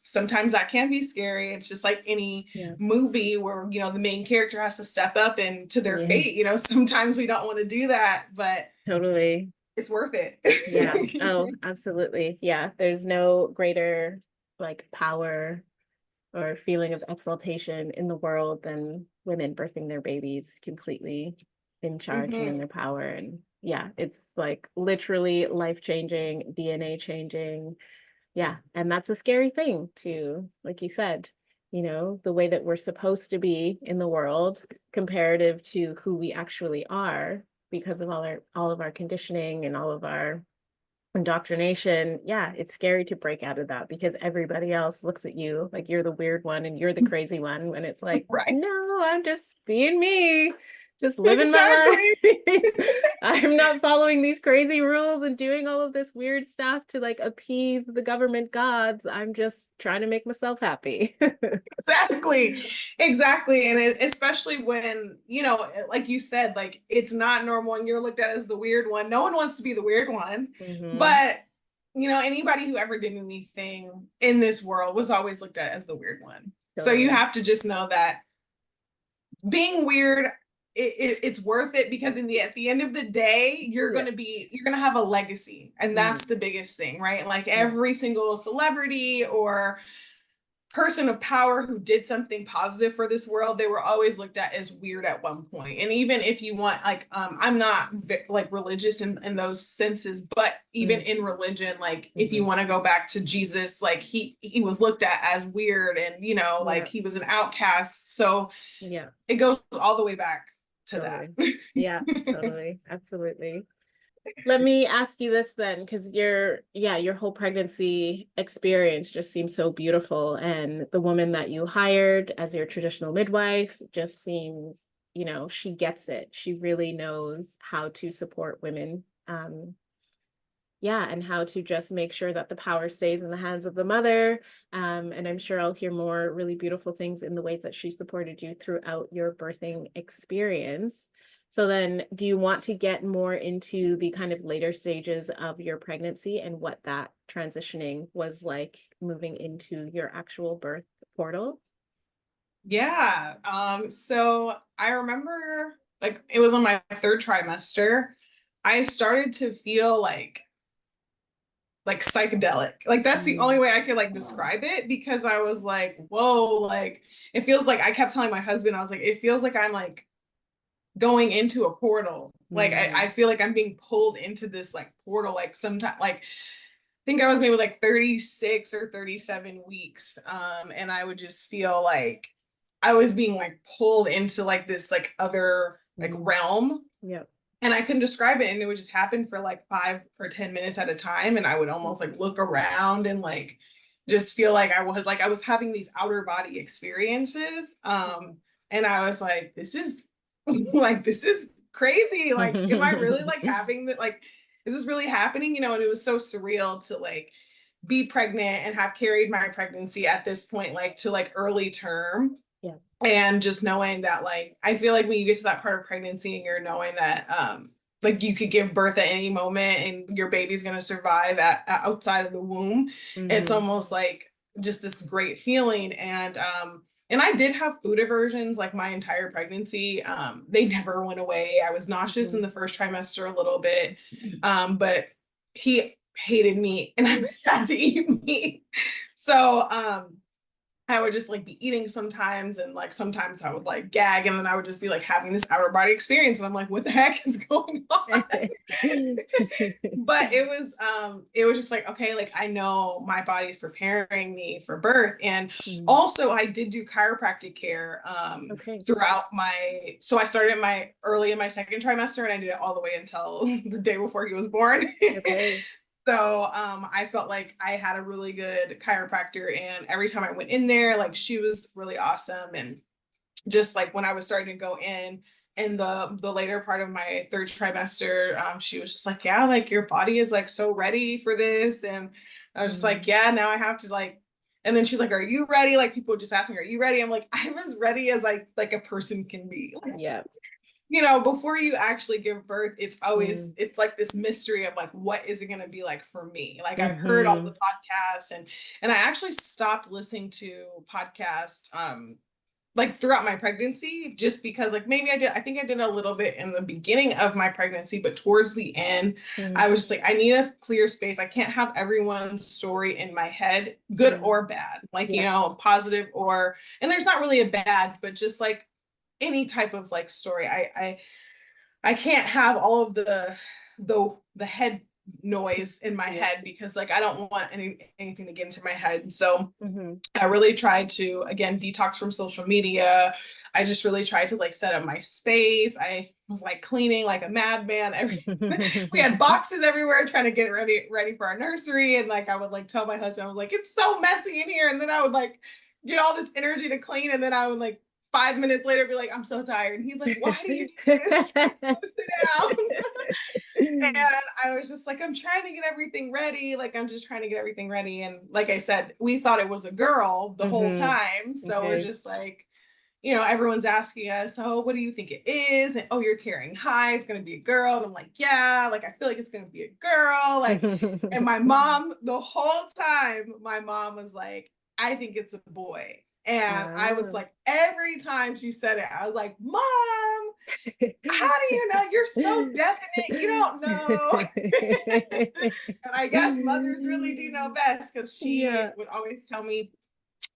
B: sometimes that can be scary. It's just like any
A: Yeah.
B: movie where, the main character has to step up and to their
A: Yeah.
B: fate. Sometimes we don't want to do that, but
A: Totally.
B: it's worth
A: Yeah.
B: it.
A: Oh, absolutely. Yeah. There's no greater power or feeling of exaltation in the world than women birthing their babies completely in charge and in
B: Hmm.
A: their power. And yeah, it's like literally life changing, DNA changing. Yeah. And that's a scary thing too, like you said, the way that we're supposed to be in the world comparative to who we actually are because of all of our conditioning and all of our indoctrination. Yeah, it's scary to break out of that because everybody else looks at you like you're the weird one and you're the crazy one when it's like,
B: Right.
A: no, I'm just being me, just living my
B: Exactly.
A: life. I'm not following these crazy rules and doing all of this weird stuff to appease the government gods. I'm just trying to make myself happy.
B: Exactly. Exactly. And especially when, like you said, like it's not normal and you're looked at as the weird one. No one wants to be the weird one.
A: Hmm.
B: But, anybody who ever did anything in this world was always looked at as the weird one. So you
A: Totally.
B: have to just know that being weird, it's worth it because at the end of the day
A: Yeah.
B: you're gonna have a legacy, and
A: Hmm.
B: that's the biggest thing, right? Like
A: Yeah.
B: every single celebrity or person of power who did something positive for this world, they were always looked at as weird at one point. And even if you want, like, I'm not like religious in those senses, but even in religion, like if you
A: Mm-hmm.
B: want to go back to Jesus, like he was looked at as weird, and like
A: Yeah.
B: he was an outcast. So
A: Yeah.
B: it goes all the way back to that.
A: Totally. Yeah, totally. Absolutely. Let me ask you this then, because your whole pregnancy experience just seems so beautiful. And the woman that you hired as your traditional midwife just seems, she gets it. She really knows how to support women. Yeah, and how to just make sure that the power stays in the hands of the mother. And I'm sure I'll hear more really beautiful things in the ways that she supported you throughout your birthing experience. So then, do you want to get more into the kind of later stages of your pregnancy and what that transitioning was like moving into your actual birth portal?
B: Yeah. So I remember like it was on my third trimester. I started to feel like psychedelic. Like that's the only
A: Mm,
B: way I could like describe it because I was like, whoa, like it feels like I kept telling my husband, I was like, it feels like I'm like going into a portal. Like I
A: mm,
B: feel like I'm being pulled into this like portal, like sometimes like I think I was maybe like 36 or 37 weeks. And I would just feel like I was being like pulled into like this like other like
A: mm.
B: realm.
A: Yep.
B: and I couldn't describe it, and it would just happen for like 5 or 10 minutes at a time, and I would almost like look around and like just feel like I was having these outer body experiences. And I was like, this is like this is crazy. Like, am I really like having that? Like, is this really happening? You know, and it was so surreal to like be pregnant and have carried my pregnancy at this point, like to like early term,
A: Yeah.
B: and just knowing that like I feel like when you get to that part of pregnancy and you're knowing that like you could give birth at any moment and your baby's going to survive outside of the womb, it's
A: Mm-hmm.
B: almost like just this great feeling. And I did have food aversions like my entire pregnancy. They never went away. I was nauseous in
A: Mm-hmm.
B: the first trimester a little bit, but he hated meat and I had to eat meat. So I would just like be eating sometimes, and like sometimes I would like gag, and then I would just be like having this outer body experience, and I'm like, what the heck is going on? But it was just like, okay, like I know my body is preparing me for birth. And
A: Mm.
B: also I did do chiropractic care
A: Okay.
B: throughout so I started my early in my second trimester, and I did it all the way until the day before he was born.
A: Okay.
B: So I felt like I had a really good chiropractor, and every time I went in there, like she was really awesome. And just like when I was starting to go in the later part of my third trimester, she was just like, yeah, like your body is like so ready for this. And I was just like,
A: Mm.
B: yeah, now I have to like. And then she's like, are you ready? Like people just ask me, are you ready? I'm like, I'm as ready as like a person can be. Like,
A: Yeah.
B: you know, before you actually give birth,
A: Mm.
B: it's like this mystery of like, what is it going to be like for me? Like I've heard all the
A: Mm-hmm.
B: podcasts, and I actually stopped listening to podcasts, like throughout my pregnancy, just because like maybe I think I did a little bit in the beginning of my pregnancy, but towards the end,
A: Mm.
B: I was just like, I need a clear space. I can't have everyone's story in my head, good
A: Mm.
B: or bad, like, you
A: Yeah.
B: know, positive or, and there's not really a bad, but just like any type of like story. I can't have all of the head noise in my
A: Yeah.
B: head, because like I don't want anything to get into my head. So
A: Mm-hmm.
B: I really tried to again detox from social media. I just really tried to like set up my space. I was like cleaning like a madman. We had boxes everywhere trying to get it ready for our nursery. And like I would like tell my husband, I was like, it's so messy in here. And then I would like get all this energy to clean. And then I would like 5 minutes later be like, I'm so tired. And he's like, why do you do this? Like, go sit down. And I was just like, I'm trying to get everything ready. Like, I'm just trying to get everything ready. And like I said, we thought it was a girl the whole
A: Mm-hmm.
B: time. So we're
A: Okay.
B: just like, you know, everyone's asking us, oh, what do you think it is? And oh, you're carrying high, it's gonna be a girl. And I'm like, yeah, like I feel like it's gonna be a girl. Like, and my mom, the whole time, my mom was like, I think it's a boy. And I was
A: Ah.
B: like, every time she said it, I was like, Mom, how do you know? You're so definite. You don't know. And I guess mothers really do know best, because she
A: Yeah.
B: would always tell me.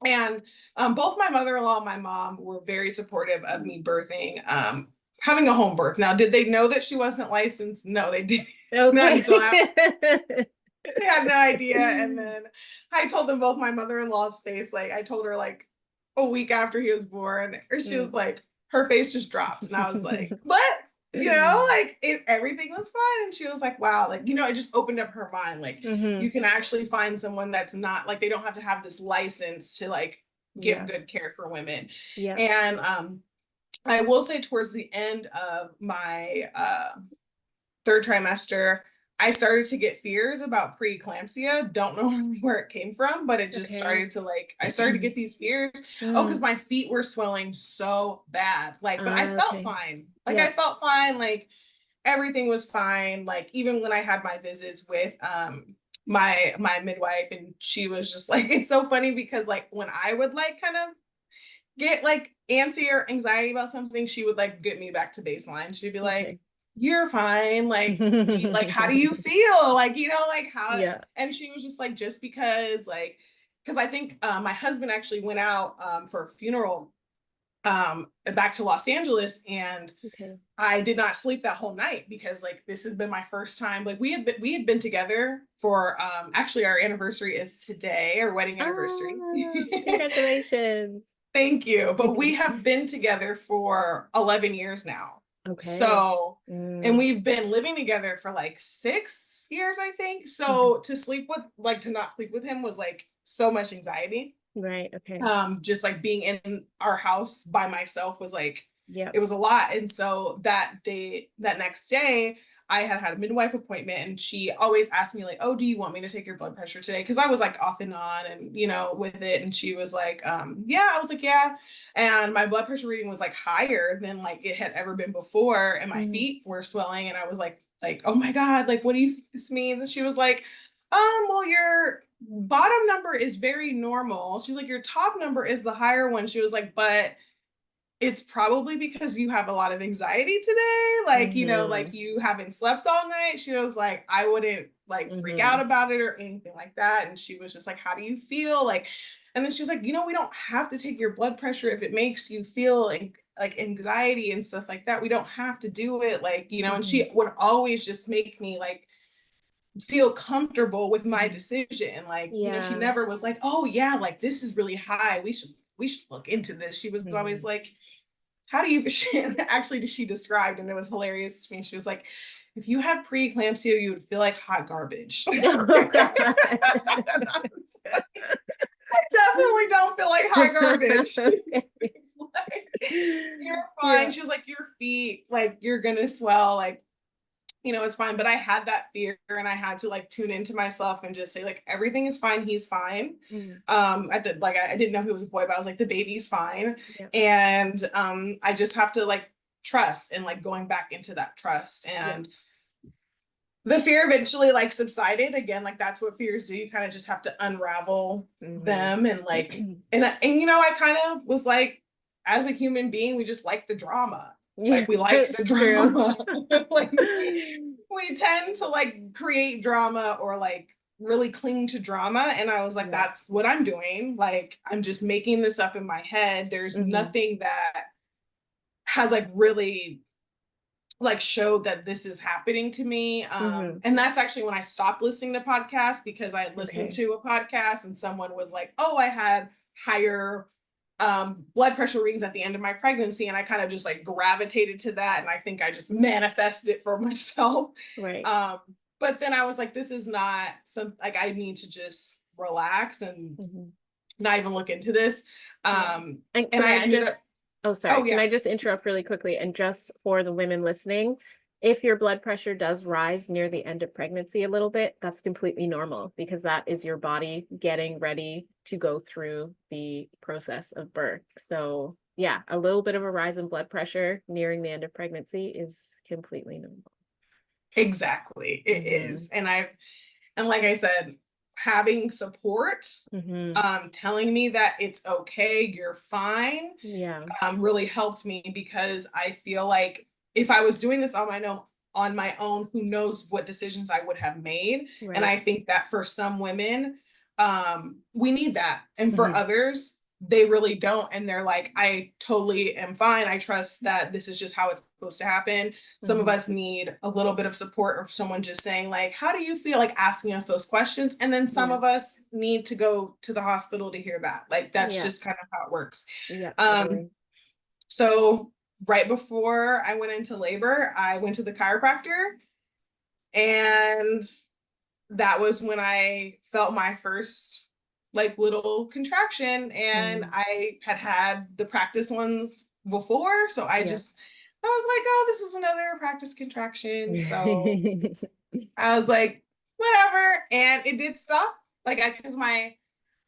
B: And both my mother-in-law and my mom were very supportive of me birthing, having a home birth. Now, did they know that she wasn't licensed? No, they didn't. Not
A: Okay.
B: until after. They had no idea. And then I told them both, my mother-in-law's face, like I told her like a week after he was born, or she was
A: Mm.
B: like, her face just dropped. And I was like, what? You know, like everything was fine. And she was like, wow, like, you know, it just opened up her mind. Like,
A: Mm-hmm.
B: you can actually find someone that's not like, they don't have to have this license to like give
A: Yeah.
B: good care for women.
A: Yeah.
B: And I will say towards the end of my third trimester, I started to get fears about preeclampsia. Don't know where it came from, but it just
A: Okay.
B: started to like, I started to get these fears. Oh, because
A: Mm.
B: my feet were swelling so bad. Like, but I felt
A: Okay.
B: fine. Like, I
A: Yeah.
B: felt fine. Like, everything was fine. Like, even when I had my visits with my midwife, and she was just like, it's so funny because like when I would like kind of get like antsy or anxiety about something, she would like get me back to baseline. She'd be like,
A: Okay.
B: you're fine. Like, how do you feel? Like, you know, like how,
A: Yeah.
B: and she was just like, just because I think my husband actually went out for a funeral back to Los Angeles, and
A: Okay.
B: I did not sleep that whole night because like this has been my first time. Like we had been together for actually our anniversary is today, our wedding anniversary.
A: Ah, congratulations.
B: Thank you. But we have been together for 11 years now.
A: Okay.
B: So, and
A: Mm,
B: we've been living together for like 6 years, I think.
A: mhm.
B: So to not sleep with him was like so much anxiety.
A: Right. Okay.
B: Just like being in our house by myself was like,
A: Yep.
B: it was a lot. And so that next day, I had had a midwife appointment, and she always asked me like, oh, do you want me to take your blood pressure today? Because I was like off and on and, with it. And she was like, yeah. I was like, yeah. And my blood pressure reading was like higher than like it had ever been before. And my
A: Mhm.
B: feet were swelling. And I was like, oh my God, like, what do you think this means? And she was like, well, your bottom number is very normal. She's like, your top number is the higher one. She was like, but it's probably because you have a lot of anxiety today. Like, like
A: Mhm.
B: you haven't slept all night. She was like, I wouldn't like freak out
A: Mhm.
B: about it or anything like that. And she was just like, how do you feel? Like, and then she was like, we don't have to take your blood pressure if it makes you feel like anxiety and stuff like that. We don't have to do it. Like, and
A: Mhm.
B: she would always just make me like feel comfortable with my
A: Mhm.
B: decision. Like, she
A: Yeah.
B: never was like, oh yeah, like this is really high. We should look into this. She was always
A: Mhm.
B: like, how do you actually she described, and it was hilarious to me. She was like, if you had preeclampsia, you would feel like hot garbage.
A: Oh God.
B: I definitely don't feel like hot garbage.
A: Okay.
B: It's like, you're fine.
A: Yeah.
B: She was like, your feet, like you're gonna swell, like it's fine. But I had that fear, and I had to like tune into myself and just say, like, everything is fine. He's fine.
A: Mhm.
B: I didn't know he was a boy, but I was like, the baby's fine.
A: Yep.
B: And I just have to like trust, and like going back into that trust.
A: Yep.
B: And the fear eventually like subsided again. Like that's what fears do. You kind of just have to unravel
A: Mhm.
B: them, and like, and I kind of was like, as a human being, we just like the drama.
A: Yeah,
B: Like we like the
A: it's true.
B: drama. Like we tend to like create drama or like really cling to drama. And I was like,
A: Yeah.
B: that's what I'm doing. Like I'm just making this up in my head. There's
A: Mhm.
B: nothing that has like really like showed that this is happening to me.
A: Mhm.
B: And that's actually when I stopped listening to podcasts, because I listened
A: Okay.
B: to a podcast and someone was like, oh, I had higher blood pressure readings at the end of my pregnancy. And I kind of just like gravitated to that. And I think I just manifested it for myself.
A: Right.
B: Um, but then I was like, this is not some, like, I need to just relax and
A: Mhm.
B: not even look into this.
A: Yeah. And
B: And
A: can
B: I
A: I
B: ended up,
A: just, oh, sorry,
B: oh,
A: can
B: yeah,
A: I just interrupt really quickly? And just for the women listening, if your blood pressure does rise near the end of pregnancy a little bit, that's completely normal because that is your body getting ready to go through the process of birth. So, yeah, a little bit of a rise in blood pressure nearing the end of pregnancy is completely normal.
B: exactly. It
A: Mm-hmm.
B: is. And like I said, having support,
A: Mm-hmm.
B: telling me that it's okay, you're fine,
A: Yeah.
B: really helped me, because I feel like if I was doing this on my own, who knows what decisions I would have made. And
A: Right.
B: I think that for some women, we need that. And for
A: Mm-hmm.
B: others, they really don't. And they're like, I totally am fine. I trust that this is just how it's supposed to happen. Some of
A: Mm-hmm.
B: us need a little bit of support, or someone just saying, like, how do you feel? Like asking us those questions. And then some
A: Yeah.
B: of us need to go to the hospital to hear that. Like, that's
A: Yeah.
B: just kind of how it works.
A: Yeah.
B: Um,
A: Totally.
B: so right before I went into labor, I went to the chiropractor, and that was when I felt my first like little contraction. And
A: Mm.
B: I had had the practice ones before, so
A: Yeah.
B: I was like, oh, this is another practice contraction. So I was like, whatever, and it did stop. Like, because my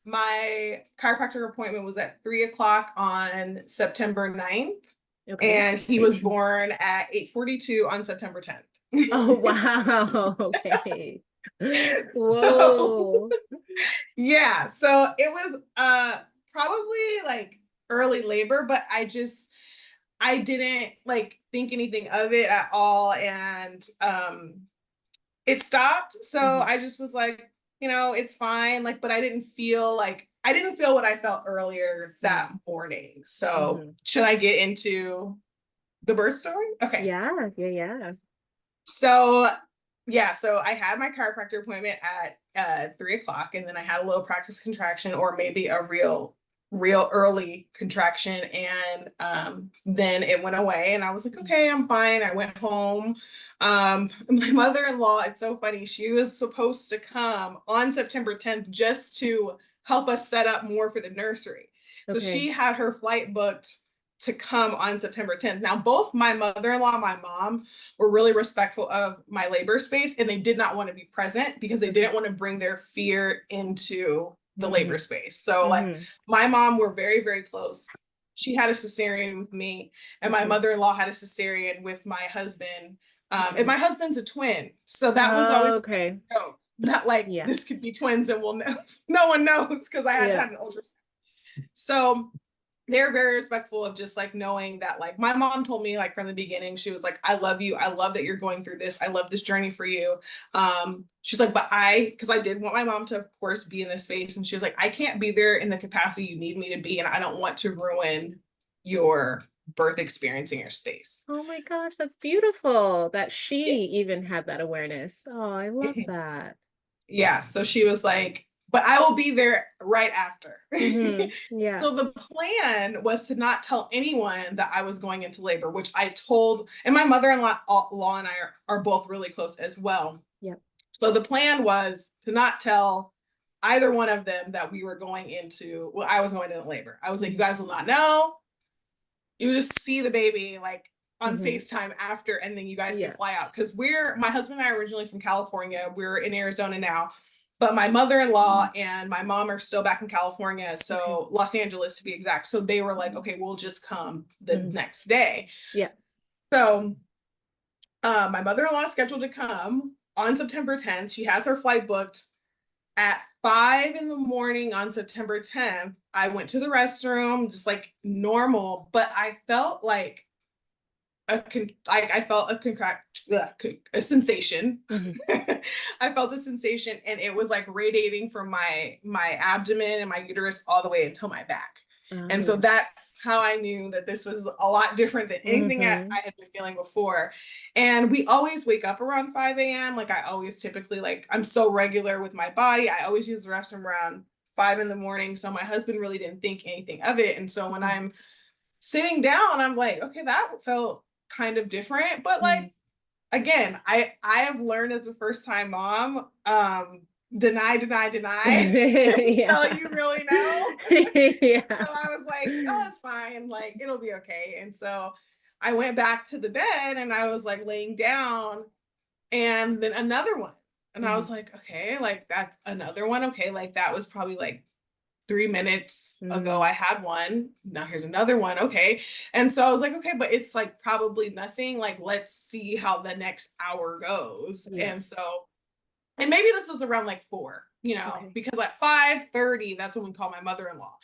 B: chiropractor appointment was at 3 o'clock on September 9th,
A: Okay.
B: and he was born at 8:42 on September 10th.
A: Oh, wow. Okay.
B: So
A: Whoa.
B: yeah, so it was probably like early labor, but I didn't like think anything of it at all. And it stopped. So
A: Mhm.
B: I just was like, it's fine. Like, but I didn't feel what I felt earlier that
A: Mm.
B: morning. So
A: Mhm.
B: should I get into the birth story? Okay.
A: Yeah, yeah, yeah.
B: So yeah, so I had my chiropractor appointment at 3 o'clock, and then I had a little practice contraction, or maybe a real real early contraction, and then it went away and I was like, okay, I'm fine. I went home. My mother-in-law, it's so funny, she was supposed to come on September 10th just to help us set up more for the nursery. So
A: Okay.
B: she had her flight booked to come on September 10th. Now, both my mother-in-law and my mom were really respectful of my labor space, and they did not want to be present because they
A: Okay.
B: didn't want to bring their fear into the labor
A: Mm-hmm.
B: space. So like
A: Mm-hmm.
B: my mom were very, very close. She had a cesarean with me, and my
A: Okay.
B: mother-in-law had a cesarean with my husband. And
A: Okay.
B: my husband's a twin, so that was always
A: Oh,
B: a
A: okay.
B: joke that like
A: Yeah.
B: this could be twins, and we'll know. No one knows because I hadn't
A: Yeah.
B: had an ultrasound. So they're very respectful of just like knowing that like my mom told me like from the beginning, she was like, I love you, I love that you're going through this, I love this journey for you. She's like, but because I did want my mom to of course be in this space, and she was like, I can't be there in the capacity you need me to be, and I don't want to ruin your birth experience in your space.
A: Oh my gosh, that's beautiful that
B: Yeah.
A: she even had that awareness. Oh, I love that.
B: Yeah, so she was like, but I will be there right after.
A: Mm-hmm. Yeah.
B: So the plan was to not tell anyone that I was going into labor, which I told, and my mother-in-law and I are both really close as well.
A: Yep.
B: So the plan was to not tell either one of them that we were going into, well, I was going into labor. I was like, you
A: Mm-hmm.
B: guys will not know. You just see the baby like on
A: Mm-hmm.
B: FaceTime after, and then you guys can
A: Yeah.
B: fly out. Because my husband and I are originally from California. We're in Arizona now. But my mother-in-law and my mom are still back in California,
A: Okay.
B: so Los Angeles to be exact. So they were like, okay, we'll just come the
A: Mm-hmm.
B: next day.
A: Yeah.
B: So my mother-in-law is scheduled to come on September 10th. She has her flight booked at 5 in the morning on September 10th. I went to the restroom just like normal, but I felt like I felt a sensation.
A: Mm-hmm.
B: I felt a sensation, and it was like radiating from my abdomen and my uterus all the way until my back. And so
A: Oh.
B: that's how I knew that this was a lot different than anything
A: Mm-hmm.
B: I had been feeling before. And we always wake up around 5 a.m. Like I always typically like I'm so regular with my body. I always use the restroom around 5 in the morning. So my husband really didn't think anything of it. And so when
A: Mm-hmm.
B: I'm sitting down, I'm like, okay, that felt kind of different. But like
A: Mm-hmm.
B: again, I have learned as a first time mom, deny, deny, deny until
A: Yeah.
B: you really know. So
A: Yeah.
B: I was like, oh, it's fine, like it'll be okay. And so I went back to the bed and I was like laying down, and then another one. And I
A: Mm-hmm.
B: was like, okay, like that's another one. Okay, like that was probably like 3 minutes ago
A: Mm-hmm.
B: I had one. Now here's another one. Okay. And so I was like, okay, but it's like probably nothing. Like, let's see how the next hour goes.
A: Yeah.
B: And so, and maybe this was around like 4,
A: Okay.
B: because at 5:30, that's when we call my mother-in-law.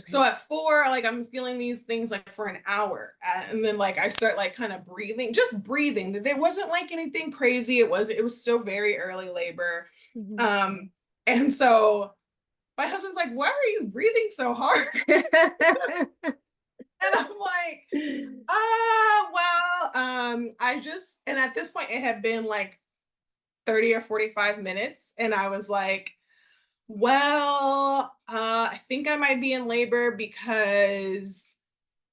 B: So
A: Okay.
B: at 4, like I'm feeling these things like for an hour. And then like I start like kind of breathing, just breathing. There wasn't like anything crazy. It was still very early labor.
A: Mm-hmm.
B: Um, and so my husband's like, why are you breathing so hard? And I'm like, well, I just, and at this point, it had been like 30 or 45 minutes. And I was like, well, I think I might be in labor because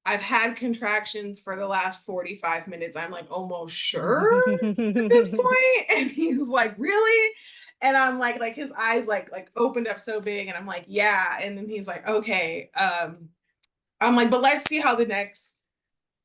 B: I've had contractions for the last 45 minutes. I'm like almost sure at this point. And he's like, really? And I'm like his eyes like opened up so big, and I'm like, yeah. And then he's like, okay. I'm like, but let's see how the next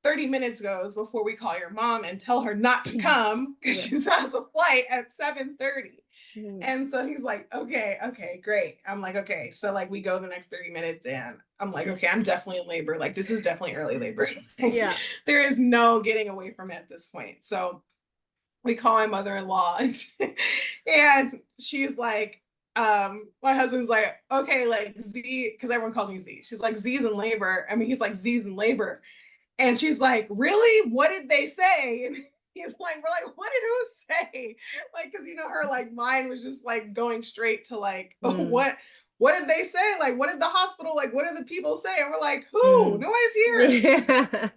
B: 30 minutes goes before we call your mom and tell her not to come because
A: Yeah.
B: she has a flight at 7:30.
A: Mm.
B: And so he's like, okay, great. I'm like, okay. So like we go the next 30 minutes, and I'm like, okay, I'm definitely in labor. Like this is definitely early labor.
A: Yeah.
B: There is no getting away from it at this point. So we call my mother-in-law, and she's like, my husband's like, okay, like Z, because everyone calls me Z. She's like, Z's in labor. I mean, he's like, Z's in labor. And she's like, really? What did they say? And he's like, we're like, what did who say? Like, because her like mind was just like going straight to like, oh,
A: Mm.
B: what did they say? Like, what did the hospital, like, what did the people say? And we're like, who?
A: Mm.
B: Nobody's here.
A: Yeah.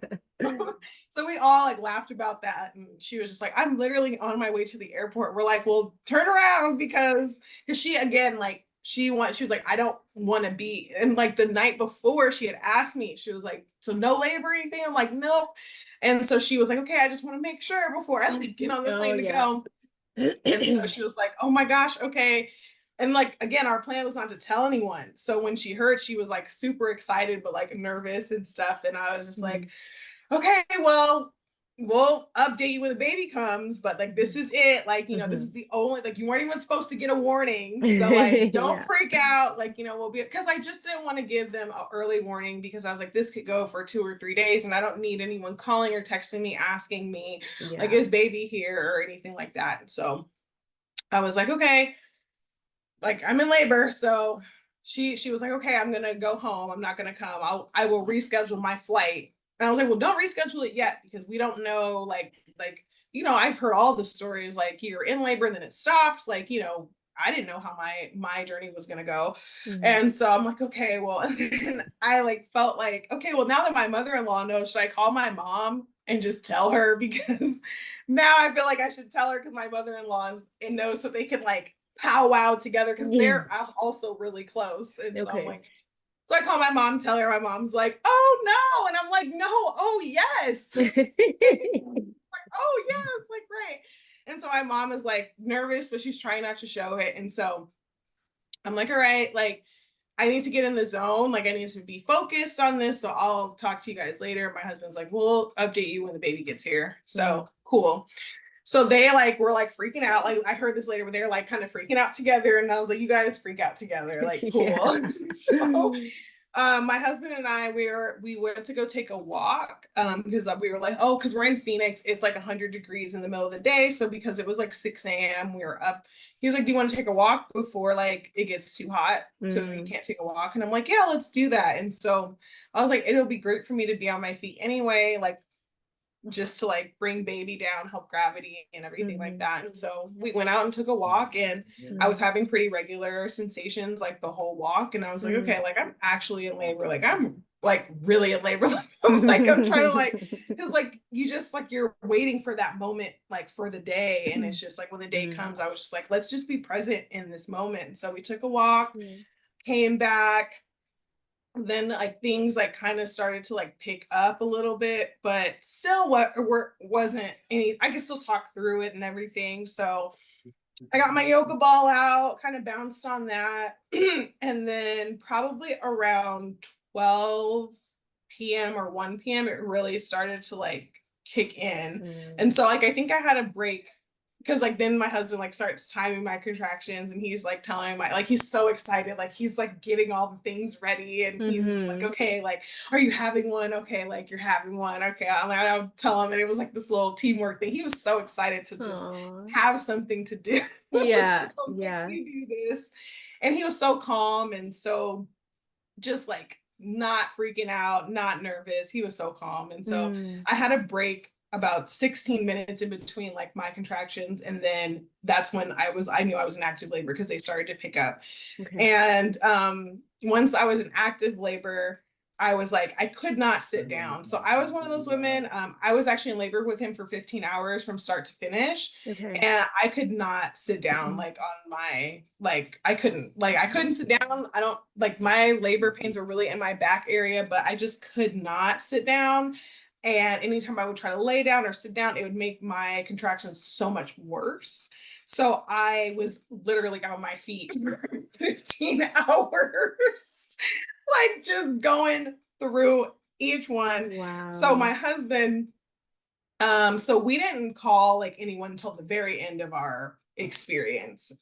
B: So we all like laughed about that. And she was just like, I'm literally on my way to the airport. We're like, well, turn around because she again, like she was like, I don't want to be. And like the night before, she had asked me, she was like, so no labor or anything? I'm like, nope. And so she was like, okay, I just want to make sure before I like get on the
A: Oh
B: plane to
A: yeah.
B: go. And so she was like, oh my gosh, okay. And like again, our plan was not to tell anyone. So when she heard, she was like super excited, but like nervous and stuff. And I was just like,
A: Mhm.
B: okay, well, we'll update you when the baby comes, but like this is it. Like, this is
A: Mhm.
B: the only, like you weren't even supposed to get a warning. So like don't
A: Yeah.
B: freak out. Like, we'll be, because I just didn't want to give them an early warning, because I was like, this could go for 2 or 3 days and I don't need anyone calling or texting me asking me like,
A: Yeah.
B: is baby here or anything like that. And so I was like, okay, like I'm in labor. So she was like, okay, I'm gonna go home. I'm not gonna come. I will reschedule my flight. And I was like, well, don't reschedule it yet, because we don't know, like, I've heard all the stories, like you're in labor and then it stops. Like, I didn't know how my journey was gonna go.
A: Mhm.
B: And so I'm like, okay, well, and then I like felt like, okay, well, now that my mother-in-law knows, should I call my mom and just tell her? Because now I feel like I should tell her, because my mother-in-law is and knows, so they can like powwow together, because
A: Yeah.
B: they're also really close. And so I'm
A: Okay.
B: like, so I call my mom, tell her, my mom's like, oh no. And I'm like, no, oh yes. Like, oh yes, like great. And so my mom is like nervous, but she's trying not to show it. And so I'm like, all right, like I need to get in the zone. Like I need to be focused on this. So I'll talk to you guys later. My husband's like, we'll update you when the baby gets here.
A: Mhm.
B: So cool. So they like were like freaking out. Like I heard this later, but they're like kind of freaking out together. And I was like, you guys freak out together. Like,
A: Yeah.
B: cool. So my husband and I, we went to go take a walk, because we were like, oh, because we're in Phoenix, it's like 100 degrees in the middle of the day. So because it was like 6 a.m., we were up. He was like, do you want to take a walk before like it gets too hot so you
A: Mm.
B: can't take a walk? And I'm like, yeah, let's do that. And so I was like, it'll be great for me to be on my feet anyway, like just to like bring baby down, help gravity and everything like
A: Mhm.
B: that. And so we went out and took a walk, and I was
A: Mm.
B: having pretty regular sensations like the whole walk. And I was like,
A: Mm.
B: okay, like I'm actually in labor. Like I'm like really in labor. Like I'm trying to like, because like you just like you're waiting for that moment like for the day. And it's just like when the day
A: Mm.
B: comes, I was just like, let's just be present in this moment. And so we took a walk,
A: Yeah.
B: came back, then like things like kind of started to like pick up a little bit, but still wasn't any, I could still talk through it and everything. So I got my yoga ball out, kind of bounced on that. And then probably around 12 p.m. or 1 p.m. it really started to like kick in. And
A: Mm.
B: so like I think I had a break, because like then my husband like starts timing my contractions, and he's like telling my, like he's so excited, like he's like getting all the things ready, and he's just like,
A: Mhm.
B: okay, like are you having one? Okay, like you're having one. Okay, I'm like, I'll tell him. And it was like this little teamwork thing. He was so excited to just
A: Aw.
B: have something to do. So
A: Yeah.
B: I'm like,
A: Yeah.
B: you do this. And he was so calm and so just like not freaking out, not nervous. He was so calm. And so
A: Mm.
B: I had a break about 16 minutes in between like my contractions. And then that's when I knew I was in active labor, because they started to pick up.
A: Okay.
B: And once I was in active labor, I was like, I could not sit down. So I was one of those women. I was actually in labor with him for 15 hours from start to finish.
A: Okay.
B: And I could not sit down like on my, like, I couldn't sit down. I don't like, my labor pains were really in my back area, but I just could not sit down. And anytime I would try to lay down or sit down, it would make my contractions so much worse. So I was literally on my feet for 15 hours, like just going through each one. So
A: Wow.
B: my husband, so we didn't call like anyone until the very end of our experience.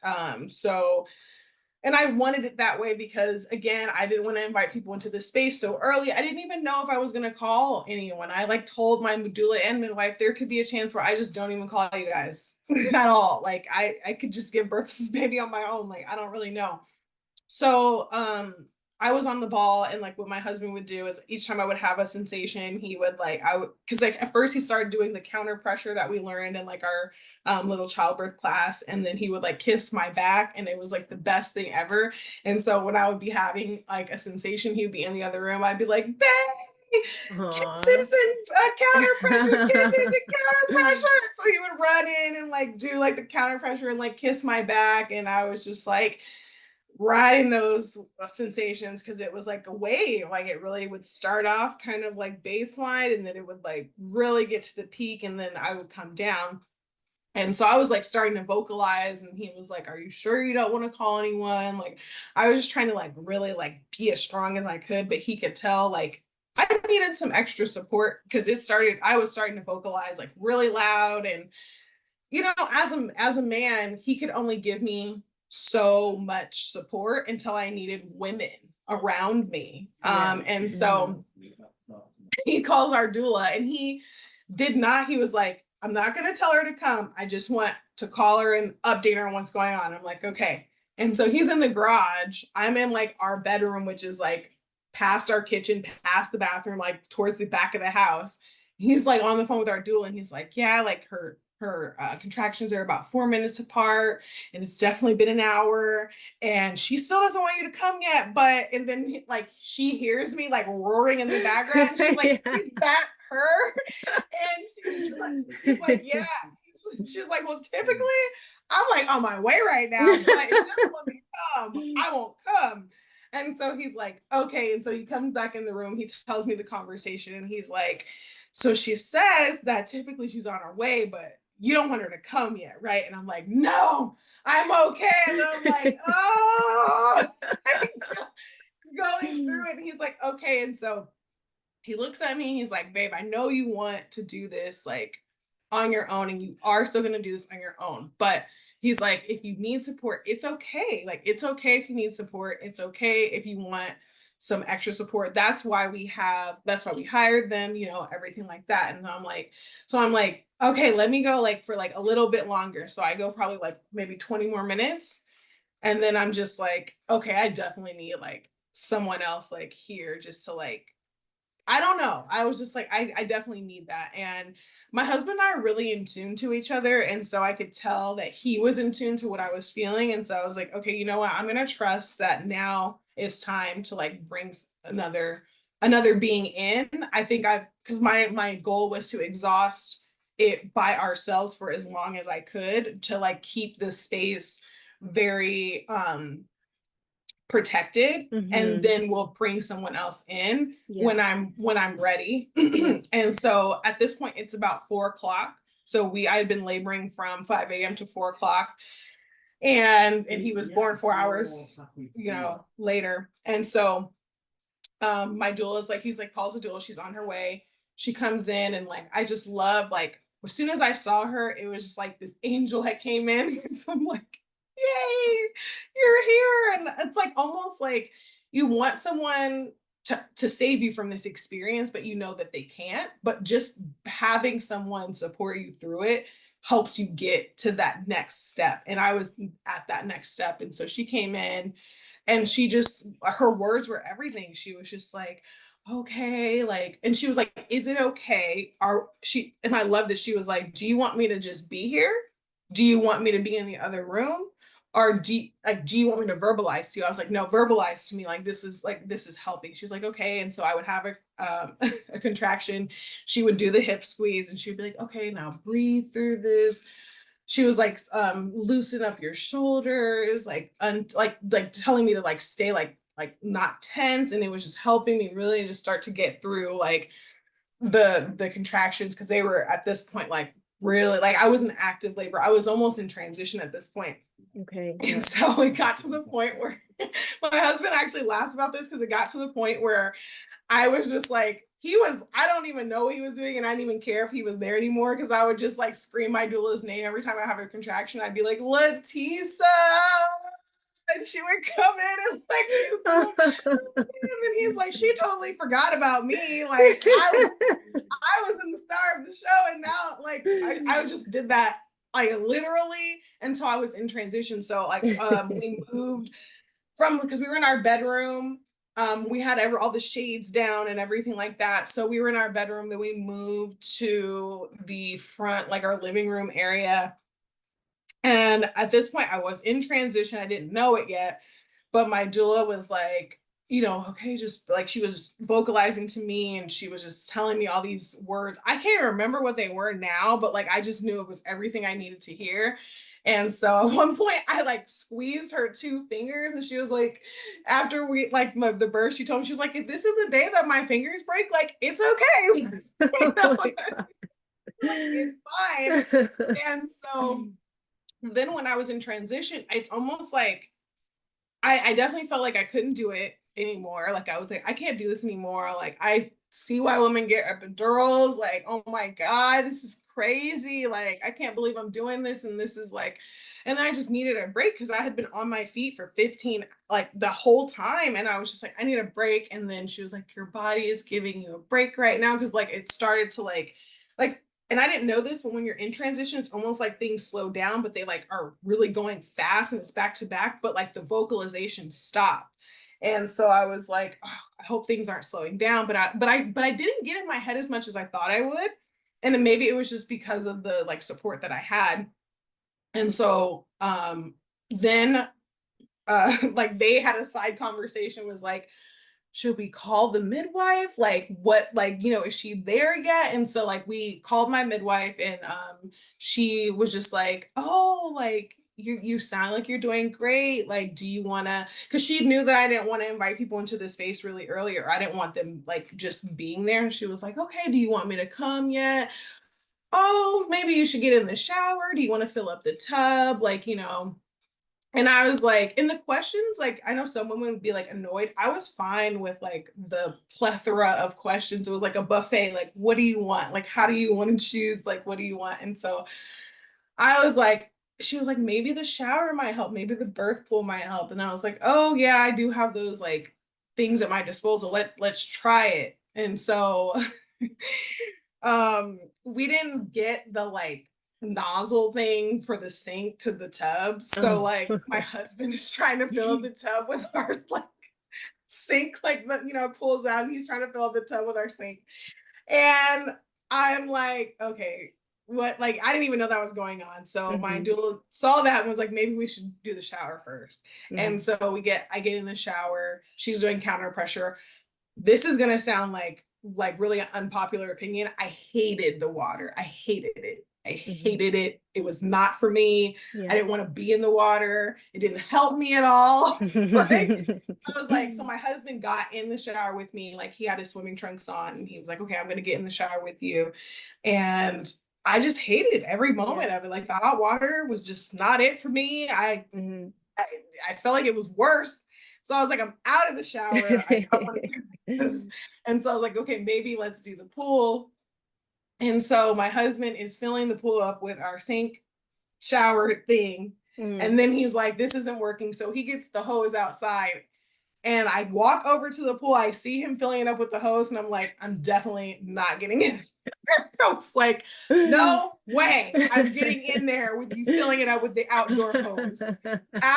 B: And I wanted it that way because, again, I didn't want to invite people into this space so early. I didn't even know if I was going to call anyone. I like told my doula and midwife there could be a chance where I just don't even call you guys at all. Like I could just give birth to this baby on my own. Like I don't really know. So I was on the ball, and like what my husband would do is each time I would have a sensation, he would like I would, because like at first he started doing the counter pressure that we learned in like our little childbirth class, and then he would like kiss my back, and it was like the best thing ever. And so when I would be having like a sensation, he would be in the other room, I'd be like, babe,
A: Aw.
B: kisses and counter pressure, kisses and counter pressure. So he would run in and like do like the counter pressure and like kiss my back, and I was just like riding those sensations because it was like a wave. Like it really would start off kind of like baseline and then it would like really get to the peak and then I would come down. And so I was like starting to vocalize and he was like, "Are you sure you don't want to call anyone?" Like I was just trying to like really like be as strong as I could, but he could tell like I needed some extra support because I was starting to vocalize like really loud and as a man, he could only give me so much support until I needed women around me.
A: Yeah.
B: And so he calls our doula and he was like, "I'm not going to tell her to come. I just want to call her and update her on what's going on." I'm like, "Okay." And so he's in the garage. I'm in like our bedroom, which is like past our kitchen, past the bathroom, like towards the back of the house. He's like on the phone with our doula and he's like, "Yeah, like her contractions are about 4 minutes apart and it's definitely been an hour and she still doesn't want you to come yet." But and then like she hears me like roaring in the background. She's like,
A: Yeah.
B: "Is that her?" And he's like, "Yeah." She's like, "Well, typically I'm like on my way right now, but if she doesn't want me to come, I won't come." And so he's like, "Okay." And so he comes back in the room, he tells me the conversation, and he's like, "So she says that typically she's on her way, but you don't want her to come yet, right?" And I'm like, "No, I'm okay." And I'm like, "Oh," going through it. And he's like, "Okay." And so he looks at me, he's like, "Babe, I know you want to do this like on your own and you are still going to do this on your own, but he's like, if you need support, it's okay. Like it's okay if you need support. It's okay if you want some extra support. That's why we hired them, everything like that." And I'm like, "Okay, let me go like for like a little bit longer." So I go probably like maybe 20 more minutes. And then I'm just like, "Okay, I definitely need like someone else like here just to like I don't know." I was just like, I definitely need that. And my husband and I are really in tune to each other. And so I could tell that he was in tune to what I was feeling. And so I was like, "Okay, you know what? I'm gonna trust that now it's time to like bring another being in." I think I've because my goal was to exhaust it by ourselves for as long as I could to like keep the space very protected, and
A: Hmm.
B: then we'll bring someone else in
A: Yeah.
B: when I'm ready.
A: Yeah.
B: And so at this point it's about 4 o'clock. So I had been laboring from 5 a.m. to 4 o'clock, and he was born 4 hours later. And so my doula is like, he's like, calls the doula, she's on her way, she comes in, and like I just love like as soon as I saw her, it was just like this angel that came in. I'm like, "Yay, you're here." And it's like almost like you want someone to save you from this experience, but you know that they can't. But just having someone support you through it helps you get to that next step. And I was at that next step. And so she came in and her words were everything. She was just like, "Okay," like, and she was like, "Is it okay?" And I love that she was like, "Do you want me to just be here? Do you want me to be in the other room? Or do you want me to verbalize to you?" I was like, "No, verbalize to me. This is helping." She's like, "Okay." And so I would have a contraction. She would do the hip squeeze and she'd be like, "Okay, now breathe through this." She was like, "Loosen up your shoulders," like telling me to like stay like not tense. And it was just helping me really just start to get through like the contractions, because they were at this point like really like I was in active labor. I was almost in transition at this point.
A: Okay.
B: And
A: Yeah.
B: so it got to the point where my husband actually laughs about this because it got to the point where I was just like, I don't even know what he was doing, and I didn't even care if he was there anymore because I would just like scream my doula's name every time I have a contraction. I'd be like, "Letisa." And she would come in and like she would come in, and he's like, "She totally forgot about me. Like I was in the star of the show, and now like I just did that like literally until I was in transition." So like we moved from because we were in our bedroom. We had all the shades down and everything like that. So we were in our bedroom. Then we moved to the front, like our living room area. And at this point, I was in transition. I didn't know it yet, but my doula was like, okay, just like she was just vocalizing to me and she was just telling me all these words. I can't remember what they were now, but like I just knew it was everything I needed to hear. And so at one point I like squeezed her two fingers and she was like, after we like the birth, she told me, she was like, if this is the day that my fingers break, like it's okay. You
A: Oh
B: know?
A: my God.
B: Like it's fine. And so then when I was in transition, it's almost like I definitely felt like I couldn't do it anymore. Like I was like, I can't do this anymore. Like I see why women get epidurals. Like, oh my God, this is crazy. Like I can't believe I'm doing this. And this is like, and then I just needed a break because I had been on my feet for 15, like the whole time. And I was just like, I need a break. And then she was like, your body is giving you a break right now. Cause like it started to like and I didn't know this, but when you're in transition, it's almost like things slow down, but they like are really going fast and it's back to back, but like the vocalization stopped. And so I was like, oh, I hope things aren't slowing down, but I didn't get in my head as much as I thought I would. And then maybe it was just because of the like support that I had. And so then like they had a side conversation was like, should we call the midwife? Like what, like, is she there yet? And so like we called my midwife and she was just like, oh, like you sound like you're doing great. Like, do you wanna, because she knew that I didn't want to invite people into the space really early, or I didn't want them like just being there. And she was like, okay, do you want me to come yet? Oh, maybe you should get in the shower. Do you want to fill up the tub? Like, and I was like, in the questions, like I know some women would be like annoyed. I was fine with like the plethora of questions. It was like a buffet. Like, what do you want? Like, how do you want to choose? Like, what do you want? And so I was like, she was like, maybe the shower might help. Maybe the birth pool might help. And I was like, oh yeah, I do have those like things at my disposal. Let's try it. And so we didn't get the like nozzle thing for the sink to the tub. So
A: Oh.
B: like my husband is trying to fill up the tub with our like sink, like the pulls out and he's trying to fill up the tub with our sink. And I'm like, okay, what, like I didn't even know that was going on. So my
A: Hmm.
B: doula saw that and was like, maybe we should do the shower first. And
A: Hmm.
B: so I get in the shower, she's doing counter pressure. This is gonna sound like really unpopular opinion. I hated the water. I hated it. I
A: Hmm.
B: hated it. It was not for me. I
A: Yeah.
B: didn't want to be in the water. It didn't help me at all. Like I was like, so my husband got in the shower with me, like he had his swimming trunks on, and he was like, okay, I'm gonna get in the shower with you. And I just hated every
A: Yeah.
B: moment of it. Like the hot water was just not it for me.
A: Hmm.
B: I, I felt like it was worse. So I was like, I'm out of the shower. I don't want to do this. And so I was like, okay, maybe let's do the pool. And so my husband is filling the pool up with our sink shower thing.
A: Mm.
B: And then he's like, this isn't working. So he gets the hose outside and I walk over to the pool. I see him filling it up with the hose, and I'm like, I'm definitely not getting in there. I was like, no way. I'm getting in there with you filling it up with the outdoor hose.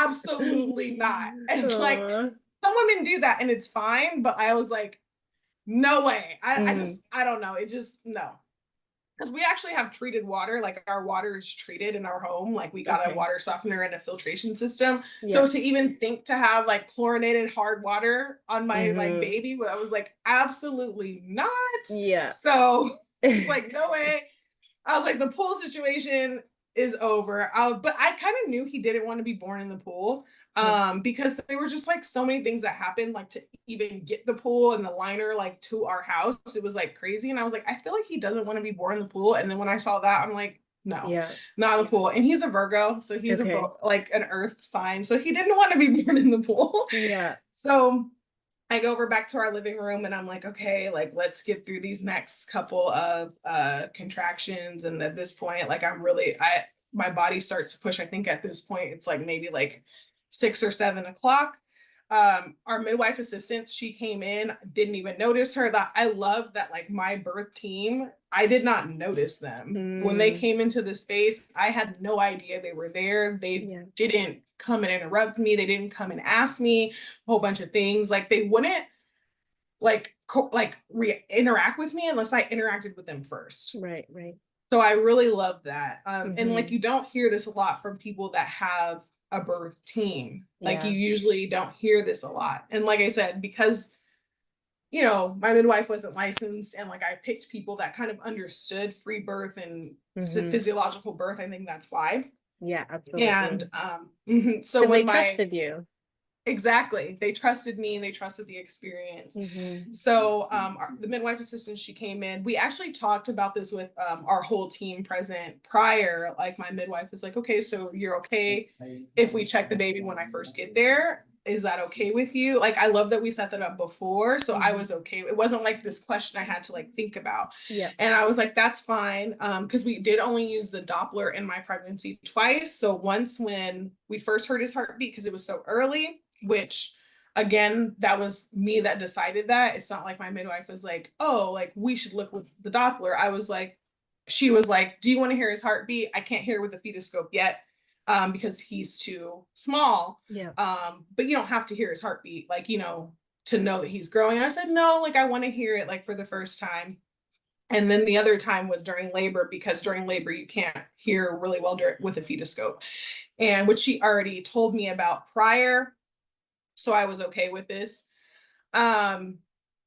B: Absolutely not. And like,
A: Aw.
B: some women do that and it's fine, but I was like, no way.
A: Mm.
B: I don't know. It just, no, because we actually have treated water. Like our water is treated in our home. Like we got a
A: Okay.
B: water softener and a filtration system.
A: Yeah.
B: So to even think to have like chlorinated hard water on my like
A: Hmm.
B: baby, I was like, absolutely not.
A: Yeah.
B: So it's like, no way. I was like, the pool situation is over. But I kind of knew he didn't want to be born in the pool
A: Yeah.
B: because there were just like so many things that happened, like to even get the pool and the liner like to our house. It was like crazy. And I was like, I feel like he doesn't want to be born in the pool. And then when I saw that, I'm like, no,
A: Yeah.
B: not in the pool. And he's a Virgo, so he's
A: Okay.
B: like an earth sign. So he didn't want to be born in the pool.
A: Yeah.
B: So I go over back to our living room and I'm like, okay, like let's get through these next couple of contractions. And at this point, like I my body starts to push. I think at this point it's like maybe like 6 or 7 o'clock. Our midwife assistant, she came in, didn't even notice her. That I love that like my birth team, I did not notice them. When they
A: Mm.
B: came into the space, I had no idea they were there. They
A: Yeah.
B: didn't come and interrupt me. They didn't come and ask me a whole bunch of things. Like they wouldn't interact with me unless I interacted with them first.
A: Right. Right.
B: So I really love that. And like
A: Hmm.
B: you don't hear this a lot from people that have a birth team. Like
A: Yeah.
B: you usually don't hear this a lot. And like I said, because my midwife wasn't licensed and like I picked people that kind of understood free birth and physiological birth. I think that's why.
A: Yeah,
B: And
A: absolutely.
B: so
A: Because they
B: when my
A: trusted you.
B: exactly, they trusted me and they trusted the experience. So the midwife assistant, she came in. We actually talked about this with our whole team present prior. Like my midwife was like, okay, so you're okay if we check the baby when I first get there? Is that okay with you? Like, I love that we set that up before. So I was okay. It wasn't like this question I had to like think about.
A: Yeah.
B: And I was like, that's fine. Because we did only use the Doppler in my pregnancy twice. So once when we first heard his heartbeat, because it was so early, which again, that was me that decided that. It's not like my midwife was like, oh, like we should look with the Doppler. I was like, she was like, do you want to hear his heartbeat? I can't hear with the fetoscope yet because he's too small.
A: Yeah.
B: But you don't have to hear his heartbeat, like, to know that he's growing. And I said, no, like I want to hear it like for the first time. And then the other time was during labor, because during labor you can't hear really well with a fetoscope. And which she already told me about prior. So I was okay with this. Um,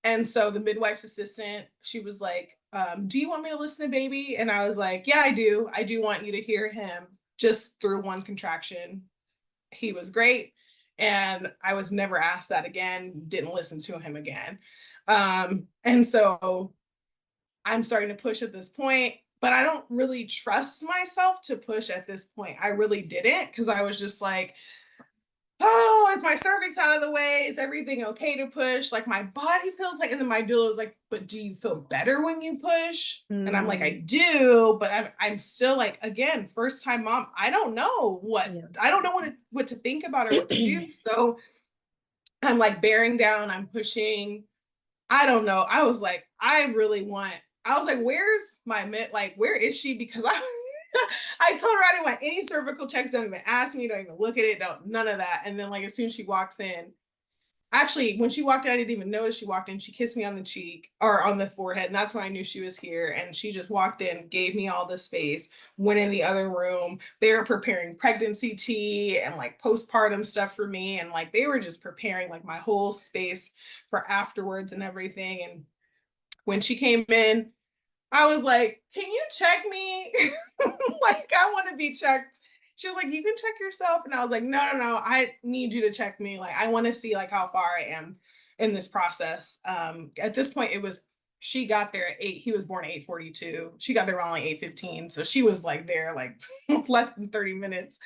B: and so the midwife's assistant, she was like, do you want me to listen to baby? And I was like, yeah, I do. I do want you to hear him just through one contraction. He was great. And I was never asked that again, didn't listen to him again. And so I'm starting to push at this point, but I don't really trust myself to push at this point. I really didn't, because I was just like, oh, is my cervix out of the way? Is everything okay to push? Like my body feels like, and then my doula was like, but do you feel better when you push? And I'm like, I do, but I'm still like, again, first time mom, I don't know what to think about or what to do. So I'm like bearing down, I'm pushing. I don't know. I was like, where's my like, where is she? Because I told her I didn't want any cervical checks, don't even ask me, don't even look at it, none of that. And then like as soon as she walks in, actually when she walked in, I didn't even notice she walked in. She kissed me on the cheek or on the forehead, and that's when I knew she was here. And she just walked in, gave me all the space, went in the other room. They were preparing pregnancy tea and like postpartum stuff for me. And like they were just preparing like my whole space for afterwards and everything. And when she came in, I was like, can you check me? Like, I want to be checked. She was like, you can check yourself. And I was like, no, I need you to check me. Like, I want to see like how far I am in this process. At this point, she got there at 8. He was born at 8:42. She got there around like 8:15. So she was like there like less than 30 minutes.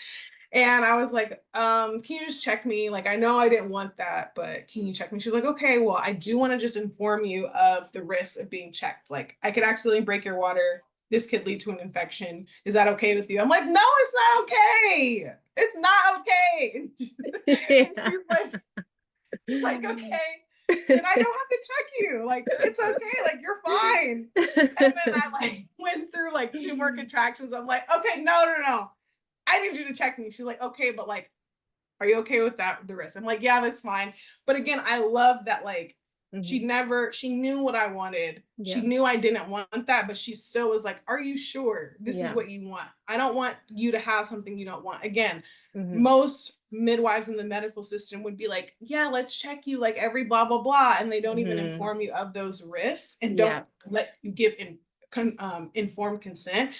B: And I was like, can you just check me? Like, I know I didn't want that, but can you check me? She's like, okay, well, I do want to just inform you of the risk of being checked. Like, I could accidentally break your water. This could lead to an infection. Is that okay with you? I'm like, no, it's not okay. It's not okay. And she's like, okay, then I don't have to check you. Like, it's okay. Like, you're fine. And then I like went through like 2 more contractions. I'm like, okay, no. I need you to check me. She's like, okay, but like, are you okay with that, the risk? I'm like, yeah, that's fine. But again, I love that like she knew what I wanted. Yeah. She knew I didn't want that, but she still was like, are you sure this is what you want? I don't want you to have something you don't want. Again, most midwives in the medical system would be like, yeah, let's check you like every blah, blah, blah. And they don't even inform you of those risks and don't let you give informed consent.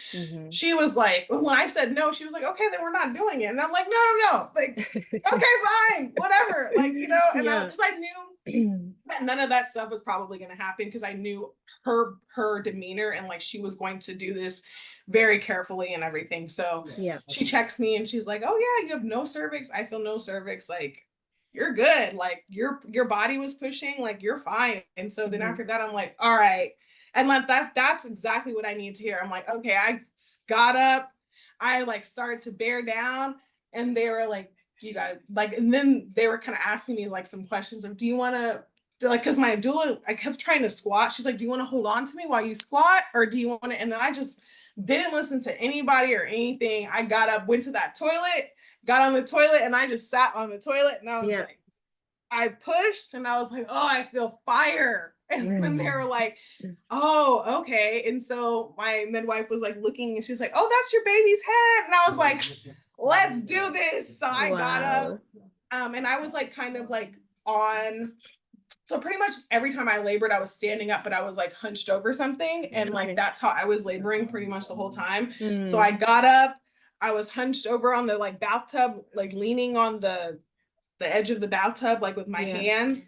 B: She was like, when I said no, she was like, okay, then we're not doing it. And I'm like, no. Like, okay, fine, whatever. Like, and because I knew that none of that stuff was probably going to happen, because I knew her demeanor and like she was going to do this very carefully and everything. So she checks me and she's like, oh yeah, you have no cervix. I feel no cervix. Like, you're good. Like your body was pushing, like you're fine. And so then after that, I'm like, all right. And like that's exactly what I need to hear. I'm like, okay, I got up, I like started to bear down, and they were like, you guys, like, and then they were kind of asking me like some questions of, do you want to, like, because my doula, I kept trying to squat. She's like, do you want to hold on to me while you squat, or do you want to? And then I just didn't listen to anybody or anything. I got up, went to that toilet, got on the toilet, and I just sat on the toilet, and I was like, I pushed, and I was like, oh, I feel fire. And then they were like, oh, okay. And so my midwife was like looking, and she's like, oh, that's your baby's head. And I was like, let's do this. So I got up,
A: Wow.
B: and I was like kind of like on, so pretty much every time I labored, I was standing up, but I was like hunched over something. And like
A: Okay.
B: that's how I was laboring pretty much the whole time. So
A: Mm,
B: I got up, I was hunched over on the like bathtub, like leaning on the edge of the bathtub, like with my
A: yeah.
B: hands.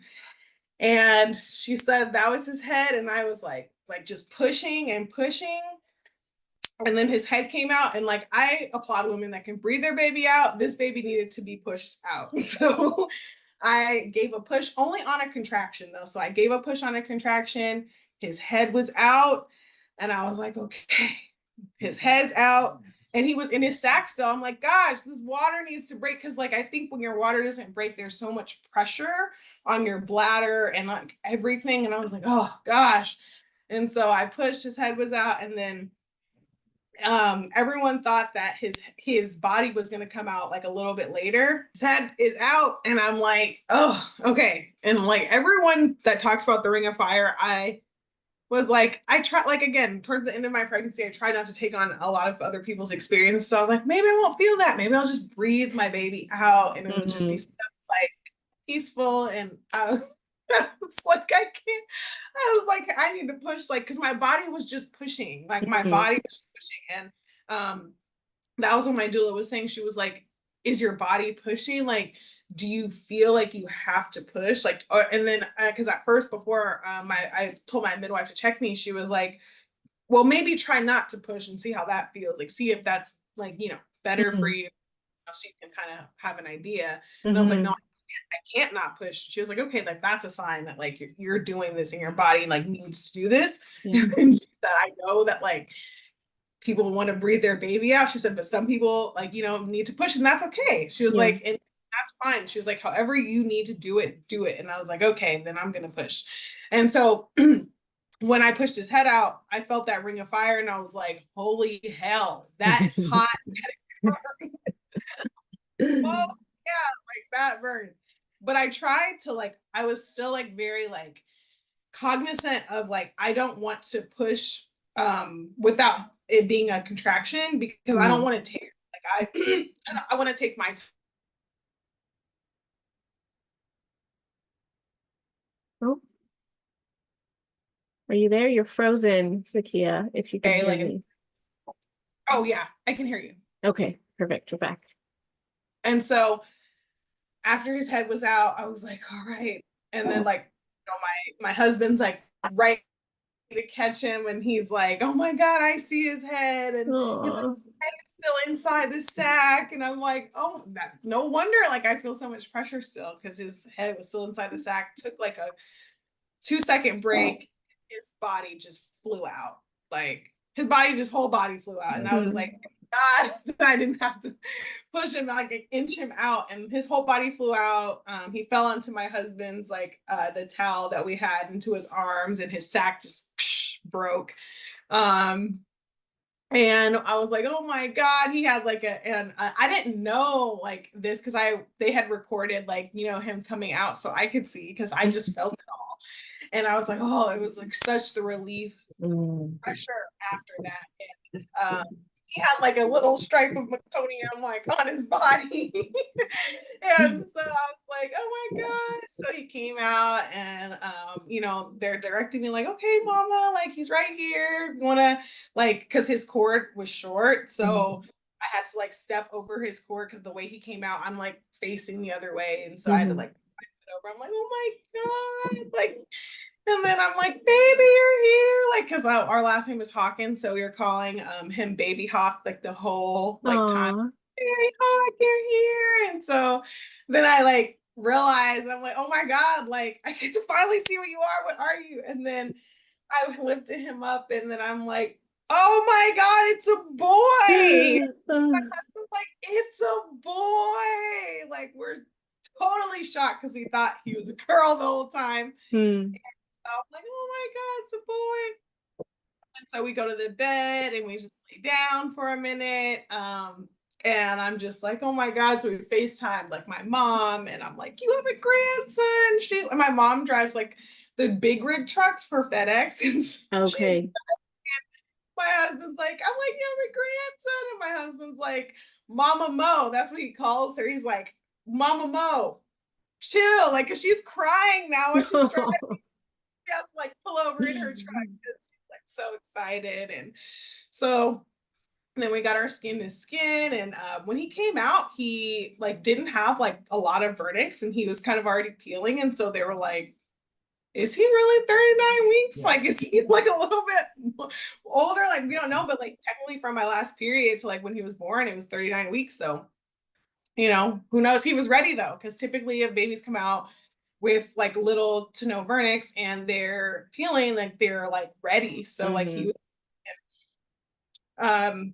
B: And she said that was his head. And I was like just pushing and pushing. And then his head came out. And like I applaud women that can breathe their baby out. This baby needed to be pushed out. So I gave a push only on a contraction though. So I gave a push on a contraction. His head was out. And I was like, okay, his head's out. And he was in his sack still. I'm like, gosh, this water needs to break. Cause like I think when your water doesn't break, there's so much pressure on your bladder and like everything. And I was like, oh gosh. And so I pushed, his head was out, and then everyone thought that his body was going to come out like a little bit later. His head is out, and I'm like, oh, okay. And like everyone that talks about the ring of fire, I was like, I try, like, again, towards the end of my pregnancy, I tried not to take on a lot of other people's experience. So I was like, maybe I won't feel that. Maybe I'll just breathe my baby out, and it would just be
A: Mm-hmm.
B: so, like peaceful. And it's like I can't. I was like, I need to push, like, because my body was just pushing, like my
A: Mm-hmm.
B: body was just pushing. And that was what my doula was saying. She was like, "Is your body pushing? Like, do you feel like you have to push?" Like, and then because at first, before I told my midwife to check me, she was like, "Well, maybe try not to push and see how that feels. Like, see if that's like better for
A: Mm-hmm.
B: you, so you can kind of have an idea." And I was like, "No,
A: Mm-hmm.
B: I can't not push." She was like, "Okay, like that's a sign that like you're doing this and your body like needs to do this."
A: Yeah.
B: And then she said, "I know that like people want to breathe their baby out." She said, "But some people like need to push, and that's okay." She was
A: Yeah.
B: like, "And that's fine." She was like, "However you need to do it, do it." And I was like, "Okay, then I'm gonna push." And so when I pushed his head out, I felt that ring of fire, and I was like, "Holy hell, that is hot." Oh yeah, like that burns. But I tried to like, I was still like very like cognizant of like I don't want to push without it being a contraction, because I don't
A: Mm.
B: want to tear. Like I want to take my
A: Oh, are you there? You're frozen, Zakiya, if you can
B: time.
A: hear
B: Like,
A: me.
B: oh yeah, I can hear you.
A: Okay, perfect. You're back.
B: And so after his head was out, I was like, all right. And then like my husband's like right to catch him, and he's like, "Oh my God, I see his head." And he's like,
A: Oh.
B: "Head is still inside the sack." And I'm like, "Oh, that no wonder." Like I feel so much pressure still because his head was still inside the sack. Took like a 2-second break. His body just flew out. Like his body, just whole body flew out. And I was
A: Mm.
B: like, God, I didn't have to push him, like inch him out, and his whole body flew out. He fell onto my husband's like the towel that we had into his arms, and his sack just broke. Um, and I was like, oh my God, he had like and I didn't know like this because they had recorded like him coming out, so I could see because I just felt it all. And I was like, oh, it was like such the relief,
A: Mm.
B: pressure after that. And he had like a little stripe of meconium like on his body. And so I was like, oh my gosh. So he came out, and they're directing me like, okay, mama, like he's right here. You wanna like, because his cord was short. So I had to like step over his cord because the way he came out, I'm like facing the other way. And so I had to
A: Mhm.
B: like over. I'm like, oh my God. Like, and then I'm like, baby, you're here. Like, because our last name is Hawkins. So we were calling him Baby Hawk like the whole like time.
A: Aw.
B: Baby Hawk, you're here. And so then I like realized, I'm like, oh my God, like I get to finally see what you are. What are you? And then I lifted him up, and then I'm like, oh my God, it's a boy. I'm like, it's a boy. Like, we're totally shocked because we thought he was a girl the whole time.
A: Mm.
B: I'm like, oh my God, it's a boy. And so we go to the bed and we just lay down for a minute. And I'm just like, oh my God. So we FaceTime like my mom, and I'm like, you have a grandson. And my mom drives like the big rig trucks for FedEx. And she's
A: Okay.
B: My husband's like, I'm like, you have a grandson. And my husband's like, Mama Mo. That's what he calls her. He's like, Mama Mo, chill. Like, cause she's crying now as she's driving. She has to like pull over in her truck because she's like so excited. And so then we got our skin to skin. And when he came out, he like didn't have like a lot of vernix and he was kind of already peeling. And so they were like, is he really 39 weeks? Yeah. Like, is he like a little bit older? Like, we don't know. But like, technically, from my last period to like when he was born, it was 39 weeks. So, who knows? He was ready though, because typically, if babies come out with like little to no vernix and they're peeling, like they're like ready. So, like,
A: Mm-hmm.
B: he was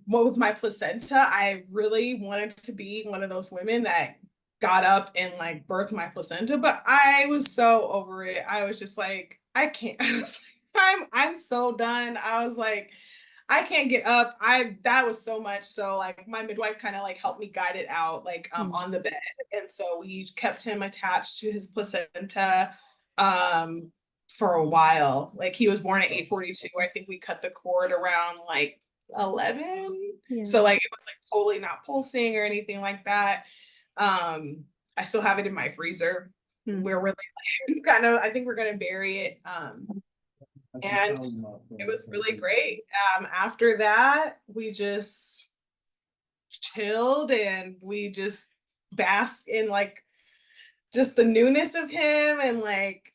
B: what with my placenta, I really wanted to be one of those women that got up and like birthed my placenta, but I was so over it. I was just like, I can't. I was like, I'm so done. I was like, I can't get up. That was so much. So like my midwife kind of like helped me guide it out like on the bed. And so we kept him attached to his placenta um for a while. Like he was born at 8:42. I think we cut the cord around like 11.
A: Yeah.
B: So like it was like totally not pulsing or anything like that. I still have it in my freezer.
A: Mm.
B: We're really like, kind of I think we're gonna bury it. And it was really great. After that, we just chilled and we just basked in like just the newness of him and like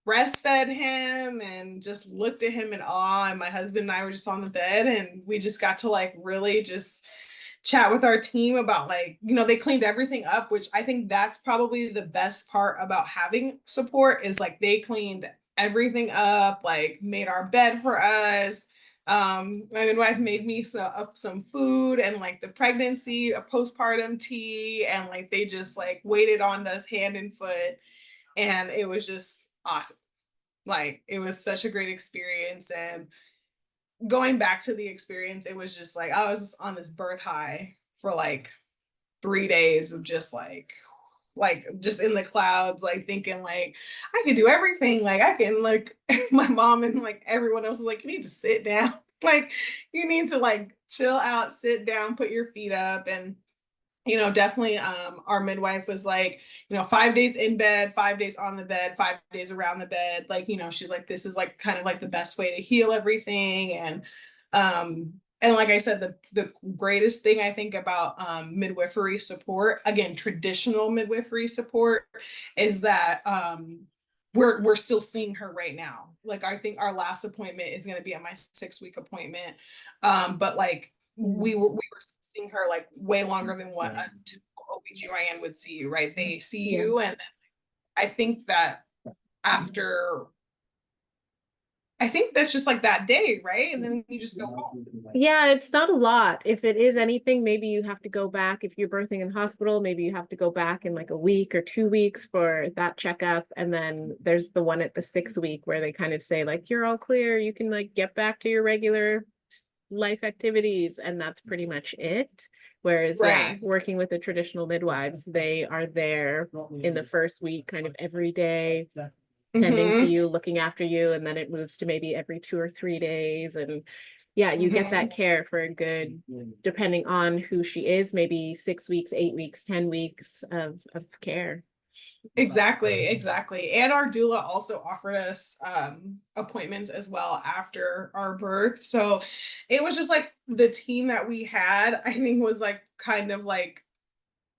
B: breastfed him and just looked at him in awe. And my husband and I were just on the bed and we just got to like really just chat with our team about like, they cleaned everything up, which I think that's probably the best part about having support is like they cleaned everything up, like made our bed for us. My midwife made me some food and like the pregnancy, a postpartum tea, and like they just like waited on us hand and foot. And it was just awesome. Like it was such a great experience. And going back to the experience, it was just like I was just on this birth high for like 3 days of just like just in the clouds, like thinking like I can do everything. Like I can like my mom and like everyone else was like, you need to sit down. Like you need to like chill out, sit down, put your feet up. And definitely our midwife was like 5 days in bed, 5 days on the bed, 5 days around the bed, like she's like this is like kind of like the best way to heal everything. And like I said, the greatest thing I think about midwifery support, again traditional midwifery support, is that we're still seeing her right now. Like I think our last appointment is going to be at my 6-week appointment, but like we were seeing her like way longer than what a typical OBGYN would see you, right? They see
A: Yeah.
B: you, and I think that after, I think that's just like that day, right? And then you just go home.
A: Yeah, it's not a lot. If it is anything, maybe you have to go back. If you're birthing in hospital, maybe you have to go back in like a week or 2 weeks for that checkup. And then there's the one at the 6 week where they kind of say like, you're all clear. You can like get back to your regular life activities. And that's pretty much it. Whereas, yeah,
B: Right.
A: working with the traditional midwives, they are there in the first week, kind of every day, tending to
B: Mm-hmm.
A: you, looking after you, and then it moves to maybe every 2 or 3 days. And yeah, you get that
B: Mm-hmm.
A: care for a good, depending on who she is, maybe 6 weeks, 8 weeks, 10 weeks of care.
B: Exactly, exactly. And our doula also offered us appointments as well after our birth. So it was just like the team that we had, I think was like kind of like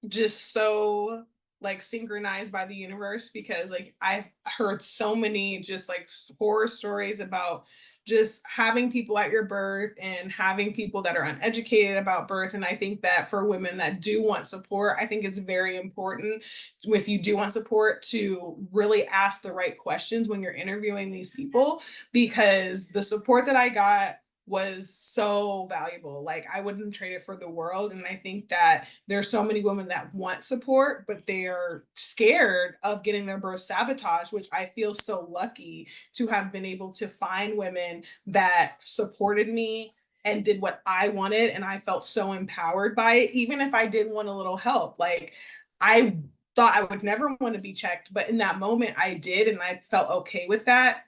B: just so like synchronized by the universe, because like I've heard so many just like horror stories about just having people at your birth and having people that are uneducated about birth. And I think that for women that do want support, I think it's very important, if you do want support, to really ask the right questions when you're interviewing these people, because the support that I got was so valuable. Like I wouldn't trade it for the world. And I think that there's so many women that want support, but they're scared of getting their birth sabotaged, which I feel so lucky to have been able to find women that supported me and did what I wanted. And I felt so empowered by it, even if I did want a little help. Like I thought I would never want to be checked, but in that moment I did, and I felt okay with that.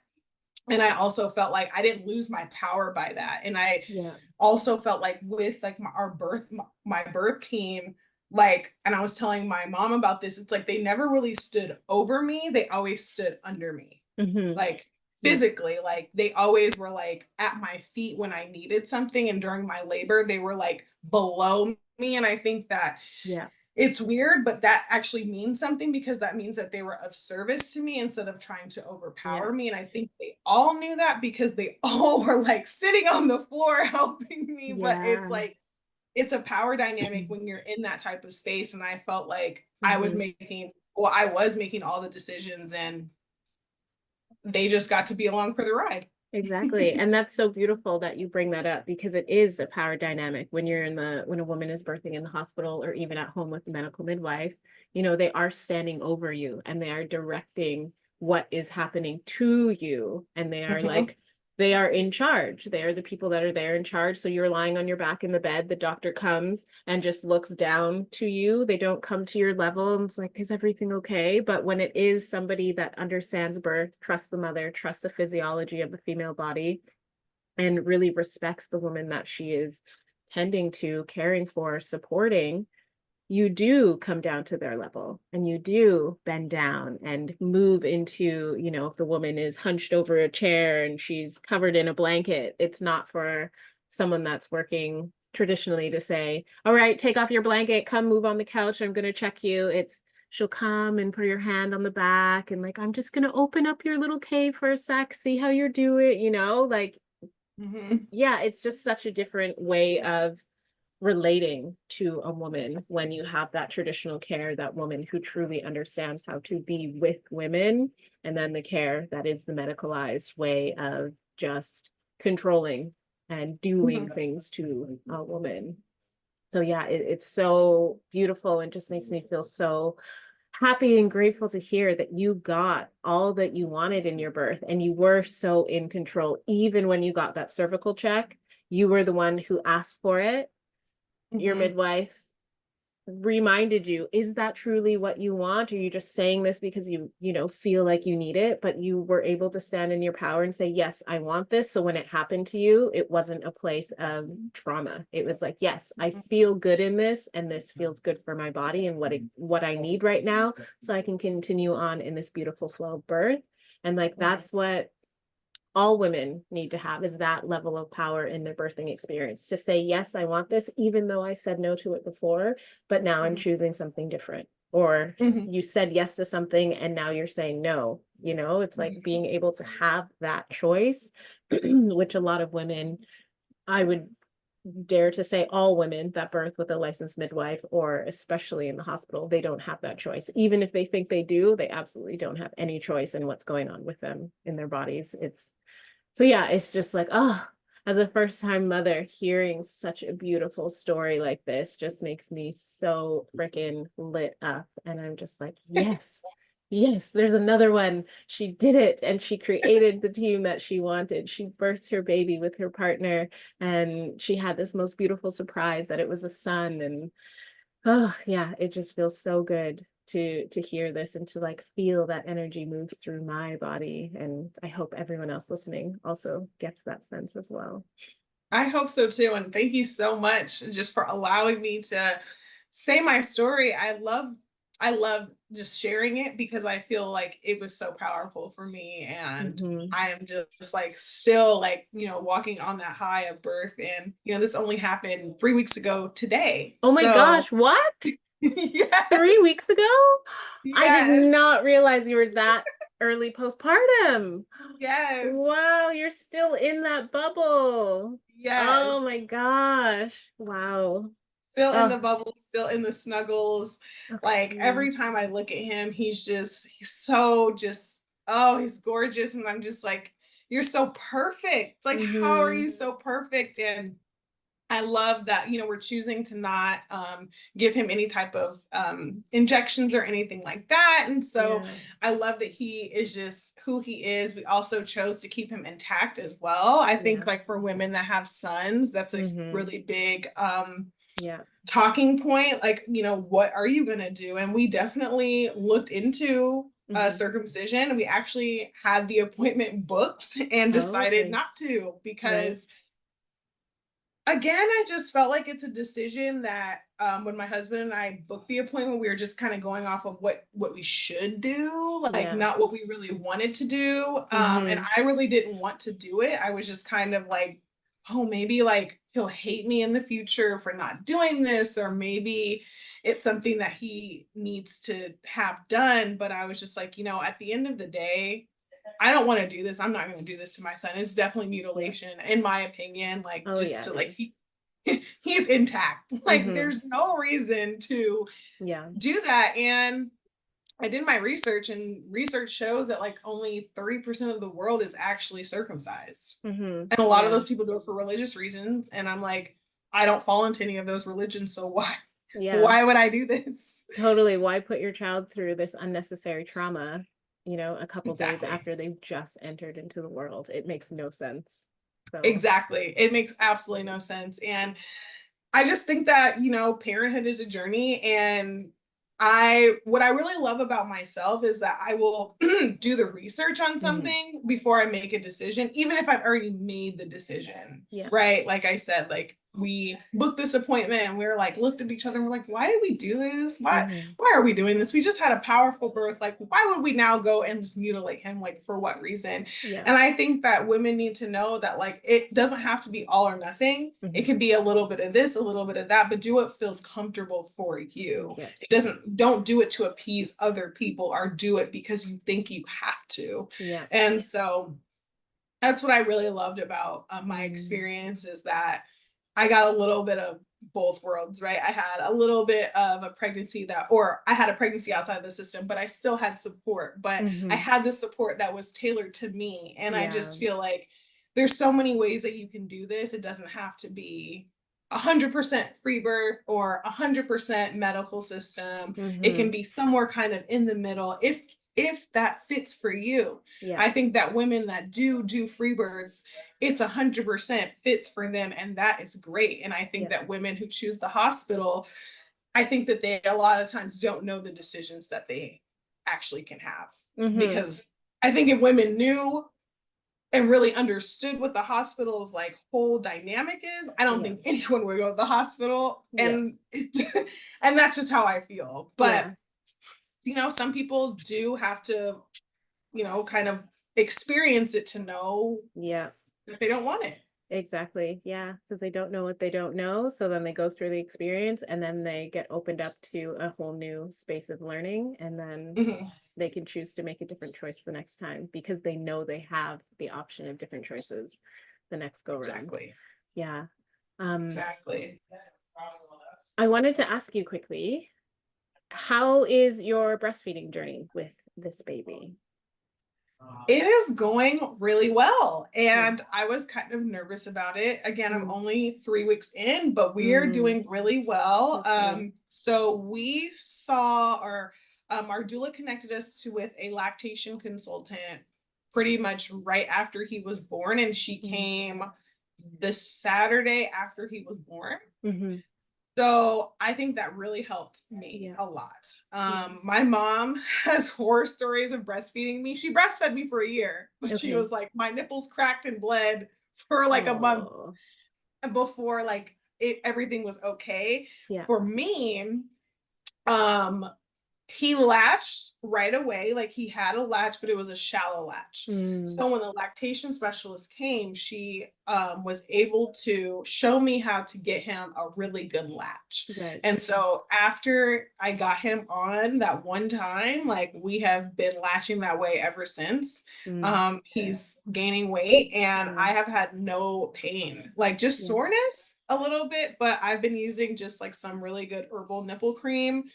B: And I also felt like I didn't lose my power by that. And I
A: Yeah.
B: also felt like with like our birth, my birth team, like, and I was telling my mom about this, it's like they never really stood over me. They always stood under me,
A: Hmm.
B: like
A: Yeah.
B: physically, like they always were like at my feet when I needed something. And during my labor, they were like below me. And I think that
A: Yeah.
B: it's weird, but that actually means something because that means that they were of service to me instead of trying to
A: Yeah.
B: overpower me. And I think they all knew that because they all were like sitting on the floor helping me. But it's
A: Yeah.
B: like, it's a power dynamic when you're in that type of space. And I felt like
A: Hmm.
B: I was making all the decisions and they just got to be along for the ride.
A: Exactly. And that's so beautiful that you bring that up because it is a power dynamic when when a woman is birthing in the hospital or even at home with the medical midwife, they are standing over you and they are directing what is happening to you. And
B: Mhm.
A: they are in charge. They are the people that are there in charge. So you're lying on your back in the bed. The doctor comes and just looks down to you. They don't come to your level and it's like, is everything okay? But when it is somebody that understands birth, trusts the mother, trusts the physiology of the female body, and really respects the woman that she is tending to, caring for, supporting, you do come down to their level and you do bend down and move into, if the woman is hunched over a chair and she's covered in a blanket, it's not for someone that's working traditionally to say, all right, take off your blanket, come move on the couch, I'm going to check you. It's she'll come and put your hand on the back and like, I'm just going to open up your little cave for a sec, see how you're doing, like,
B: Mhm.
A: yeah, it's just such a different way of relating to a woman when you have that traditional care, that woman who truly understands how to be with women, and then the care that is the medicalized way of just controlling and doing
B: Mhm.
A: things to a woman. So yeah, it's so beautiful and just makes me feel so happy and grateful to hear that you got all that you wanted in your birth and you were so in control. Even when you got that cervical check, you were the one who asked for it. Your
B: Mhm.
A: midwife reminded you, is that truly what you want? Or are you just saying this because you feel like you need it? But you were able to stand in your power and say, yes, I want this. So when it happened to you, it wasn't a place of trauma. It was like, yes, I feel good in this and this feels good for my body and what I need right now. So I can continue on in this beautiful flow of birth. And like
B: Mhm.
A: that's what all women need to have is that level of power in their birthing experience to say, yes, I want this, even though I said no to it before, but now I'm
B: Mhm.
A: choosing something different. Or
B: Mhm.
A: you said yes to something and now you're saying no. It's like
B: Mhm.
A: being able to have that choice, which a lot of women, I would dare to say all women that birth with a licensed midwife, or especially in the hospital, they don't have that choice. Even if they think they do, they absolutely don't have any choice in what's going on with them in their bodies. So yeah, it's just like, oh, as a first time mother, hearing such a beautiful story like this just makes me so freaking lit up. And I'm just like, yes, yes, there's another one. She did it and she created the team that she wanted. She birthed her baby with her partner and she had this most beautiful surprise that it was a son. And oh yeah, it just feels so good to hear this and to like feel that energy move through my body. And I hope everyone else listening also gets that sense as well.
B: I hope so too. And thank you so much just for allowing me to say my story. I love just sharing it because I feel like it was so powerful for me. And
A: Hmm.
B: I am just like still like, walking on that high of birth. And, this only happened 3 weeks ago today.
A: Oh my
B: So
A: gosh, what? three
B: yes,
A: weeks ago? I did
B: yes,
A: not realize you were that early postpartum.
B: yes,
A: Wow, you're still in that bubble. Oh my
B: yes.
A: gosh. Wow.
B: Still in the
A: Oh,
B: bubbles, still in the snuggles. Like
A: okay.
B: every time I look at him, he's so just, oh, he's gorgeous. And I'm just like, you're so perfect. Like, how are
A: Hmm.
B: you so perfect? And I love that, we're choosing to not give him any type of injections or anything like that. And so
A: Yeah.
B: I love that he is just who he is. We also chose to keep him intact as well. I think,
A: Yeah.
B: like, for women that have sons, that's a
A: Hmm.
B: really big
A: Yeah.
B: talking point. Like, what are you going to do? And we definitely looked into
A: Mm-hmm.
B: circumcision. We actually had the appointment booked and
A: Oh,
B: decided
A: okay.
B: not to
A: Right.
B: because again, I just felt like it's a decision that when my husband and I booked the appointment, we were just kind of going off of what we should do, like
A: Yeah.
B: not what we really wanted to do. And
A: Mm-hmm.
B: I really didn't want to do it. I was just kind of like, oh, maybe like he'll hate me in the future for not doing this, or maybe it's something that he needs to have done. But I was just like, at the end of the day, I don't want to do this. I'm not going to do this to my son. It's definitely
A: Yeah.
B: mutilation, in my opinion. Like
A: Oh,
B: just
A: yeah,
B: to
A: it
B: like
A: is.
B: he's intact. Like
A: Mm-hmm.
B: there's no reason to
A: Yeah.
B: do that. And I did my research, and research shows that like only 30% of the world is actually circumcised.
A: Mm-hmm.
B: And a lot of
A: Yeah.
B: those people do it for religious reasons. And I'm like, I don't fall into any of those religions, so why
A: Yeah.
B: why would I do this?
A: Totally. Why put your child through this unnecessary trauma, a couple days
B: Exactly.
A: after they've just entered into the world? It makes no sense. So,
B: Exactly. It makes absolutely no sense. And I just think that, parenthood is a journey. And what I really love about myself is that I will do the research on
A: mhm.
B: something before I make a decision, even if I've already made the decision,
A: Yeah.
B: right? Like I said, like we booked this appointment and we were like, looked at each other and we're like, why did we do this?
A: Hmm.
B: Why are we doing this? We just had a powerful birth. Like, why would we now go and just mutilate him? Like, for what reason?
A: Yeah.
B: And I think that women need to know that like it doesn't have to be all or nothing. It
A: Hmm.
B: can be a little bit of this, a little bit of that, but do what feels comfortable for you.
A: Yeah.
B: It doesn't don't do it to appease other people, or do it because you think you have to.
A: Yeah.
B: And so that's what I really loved about my
A: Mm.
B: experience, is that I got a little bit of both worlds, right? I had a little bit of a pregnancy or I had a pregnancy outside the system, but I still had support. But I
A: Hmm.
B: had the support that was tailored to me. And I
A: Yeah.
B: just feel like there's so many ways that you can do this. It doesn't have to be 100% free birth or 100% medical system. It can
A: Hmm.
B: be somewhere kind of in the middle if that fits for you.
A: Yeah.
B: I think that women that do free births, it's 100% fits for them, and that is great. And I think
A: Yeah.
B: that women who choose the hospital, I think that they a lot of times don't know the decisions that they actually can have,
A: Hmm.
B: because I think if women knew and really understood what the hospital's like whole dynamic is, I don't
A: Yeah.
B: think anyone would go to the hospital.
A: Yeah.
B: And that's just how I feel. But
A: Yeah.
B: some people do have to, kind of experience it to know
A: Yeah.
B: that they don't want it.
A: Exactly. Yeah. Because they don't know what they don't know. So then they go through the experience and then they get opened up to a whole new space of learning. And then
B: Mhm.
A: they can choose to make a different choice the next time because they know they have the option of different choices the next go round.
B: Exactly.
A: Yeah. Um,
B: Exactly.
A: I wanted to ask you quickly, how is your breastfeeding journey with this baby?
B: It is going really well.
A: Good.
B: And I was kind of nervous about it. Again, I'm
A: Mm,
B: only 3 weeks in, but we're
A: mm,
B: doing really well.
A: that's good.
B: So we saw our doula connected us with a lactation consultant pretty much right after he was born. And she
A: Mm,
B: came the Saturday after he was born.
A: mm-hmm.
B: So I think that really helped me
A: Yeah.
B: a lot.
A: Yeah.
B: My mom has horror stories of breastfeeding me. She breastfed me for a year, but she
A: Okay.
B: was like, my nipples cracked and bled for like a month
A: Oh,
B: before like everything was okay.
A: yeah.
B: For me, um, he latched right away. Like he had a latch, but it was a shallow latch.
A: Mm,
B: So when the lactation specialist came, she was able to show me how to get him a really good latch.
A: right.
B: And so after I got him on that one time, like we have been latching that way ever since.
A: Mm,
B: He's gaining weight and
A: yeah.
B: I have had no pain, like just
A: Yeah.
B: soreness a little bit, but I've been using just like some really good herbal nipple cream,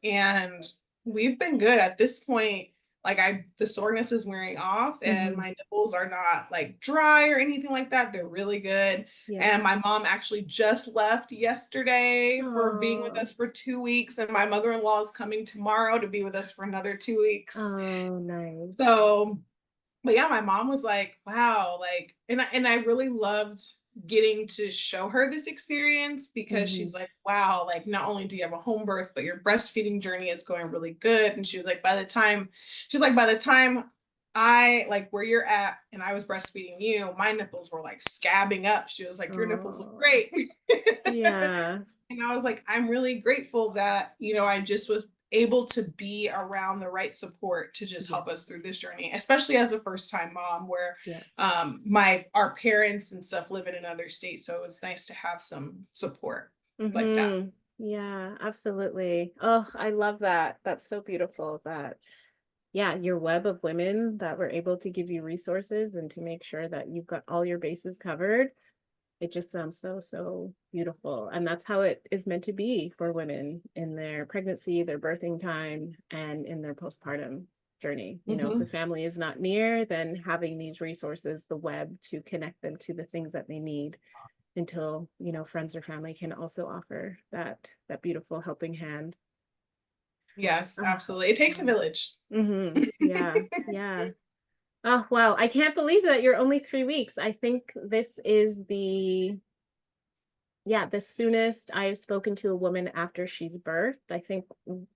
B: and we've been good at this point. Like the soreness is wearing off and
A: Mm-hmm.
B: my nipples are not like dry or anything like that. They're really good.
A: Yeah.
B: And my mom actually just left yesterday for being with
A: Oh,
B: us for 2 weeks. And my mother-in-law is coming tomorrow to be with us for another 2 weeks.
A: oh, nice.
B: So, but yeah, my mom was like, wow, like, and I really loved getting to show her this experience because
A: Mm-hmm.
B: she's like, wow, like not only do you have a home birth, but your breastfeeding journey is going really good. And she was like, by the time I like where you're at and I was breastfeeding you, my nipples were like scabbing up. She was like, your nipples look
A: Oh,
B: great.
A: yeah.
B: And I was like, I'm really grateful that, I just was able to be around the right support to just
A: Yeah.
B: help us through this journey, especially as a first time mom where
A: Yeah.
B: my our parents and stuff live in another state. So it was nice to have some support like that.
A: Mm-hmm. Yeah, absolutely. Oh, I love that. That's so beautiful that, yeah, your web of women that were able to give you resources and to make sure that you've got all your bases covered. It just sounds so, so beautiful. And that's how it is meant to be for women in their pregnancy, their birthing time, and in their postpartum journey. If the
B: Hmm.
A: family is not near, then having these resources, the web to connect them to the things that they need until, friends or family can also offer that beautiful helping hand.
B: Yes,
A: Oh,
B: absolutely. It takes a village.
A: yeah, yeah. Oh, wow. I can't believe that you're only 3 weeks. I think this is the soonest I have spoken to a woman after she's birthed. I think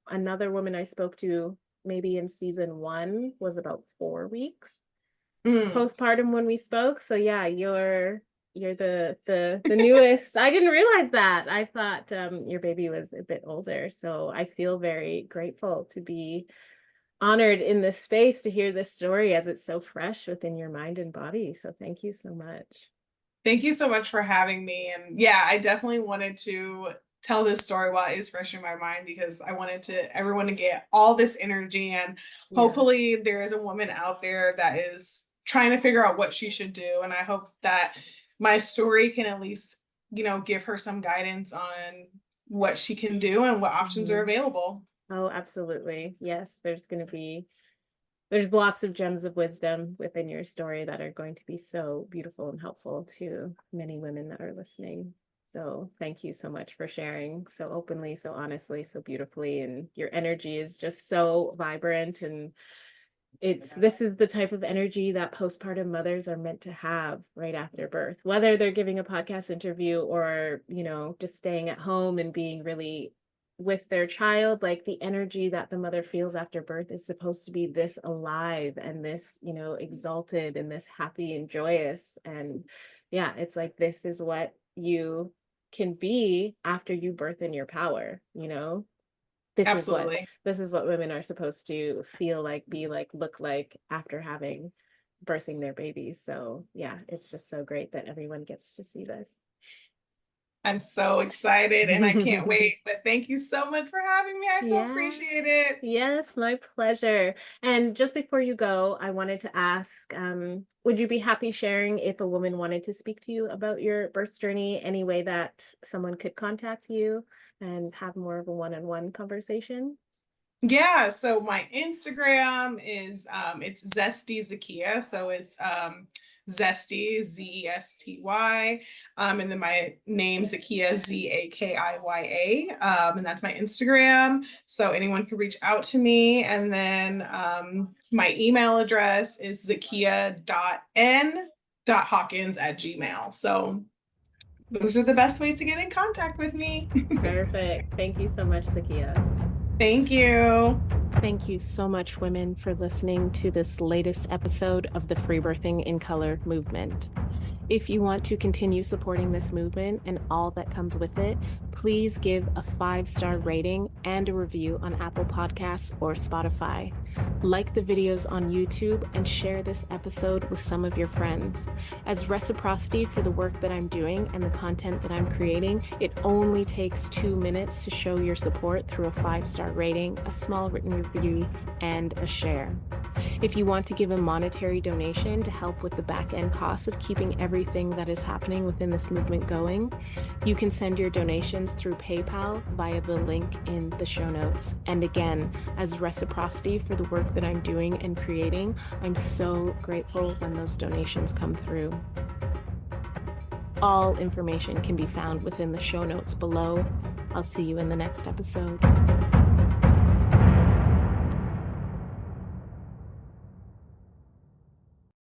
A: another woman I spoke to maybe in season one was about 4 weeks
B: Mm.
A: postpartum when we spoke. So yeah, you're the newest. I didn't realize that. I thought your baby was a bit older. So I feel very grateful to be honored in this space to hear this story as it's so fresh within your mind and body. So thank you so much.
B: Thank you so much for having me. And yeah, I definitely wanted to tell this story while it is fresh in my mind because I wanted to everyone to get all this energy, and
A: Yeah.
B: hopefully there is a woman out there that is trying to figure out what she should do. And I hope that my story can at least, give her some guidance on what she can do and what options are
A: Mhm.
B: available.
A: Oh, absolutely. Yes, there's lots of gems of wisdom within your story that are going to be so beautiful and helpful to many women that are listening. So thank you so much for sharing so openly, so honestly, so beautifully. And your energy is just so vibrant, and this is the type of energy that postpartum mothers are meant to have right after birth, whether they're giving a podcast interview or, just staying at home and being really with their child. Like, the energy that the mother feels after birth is supposed to be this alive and this, exalted and this happy and joyous. And yeah, it's like, this is what you can be after you birth in your power. this is what
B: Absolutely.
A: this is what women are supposed to feel like, be like, look like after having birthing their babies. So yeah, it's just so great that everyone gets to see this.
B: I'm so excited and I can't wait. But thank you so much for having me. I so
A: Yeah.
B: appreciate it.
A: Yes, my pleasure. And just before you go, I wanted to ask, would you be happy sharing if a woman wanted to speak to you about your birth journey, any way that someone could contact you and have more of a one-on-one conversation?
B: Yeah, so my Instagram is it's Zesty Zakiya. So it's Zesty Zesty. And then my name Zakiya Zakiya. And that's my Instagram. So anyone can reach out to me. And then my email address is zakiya.n.hawkins@gmail. So those are the best ways to get in contact with me.
A: Perfect. Thank you so much, Zakiya.
B: Thank you.
A: Thank you so much, women, for listening to this latest episode of the Free Birthing in Color movement. If you want to continue supporting this movement and all that comes with it, please give a 5-star rating and a review on Apple Podcasts or Spotify. Like the videos on YouTube and share this episode with some of your friends. As reciprocity for the work that I'm doing and the content that I'm creating, it only takes 2 minutes to show your support through a 5-star rating, a small written review, and a share. If you want to give a monetary donation to help with the back end costs of keeping everything that is happening within this movement going, you can send your donations through PayPal via the link in the show notes. And again, as reciprocity for the work that I'm doing and creating, I'm so grateful when those donations come through. All information can be found within the show notes below. I'll see you in the next episode.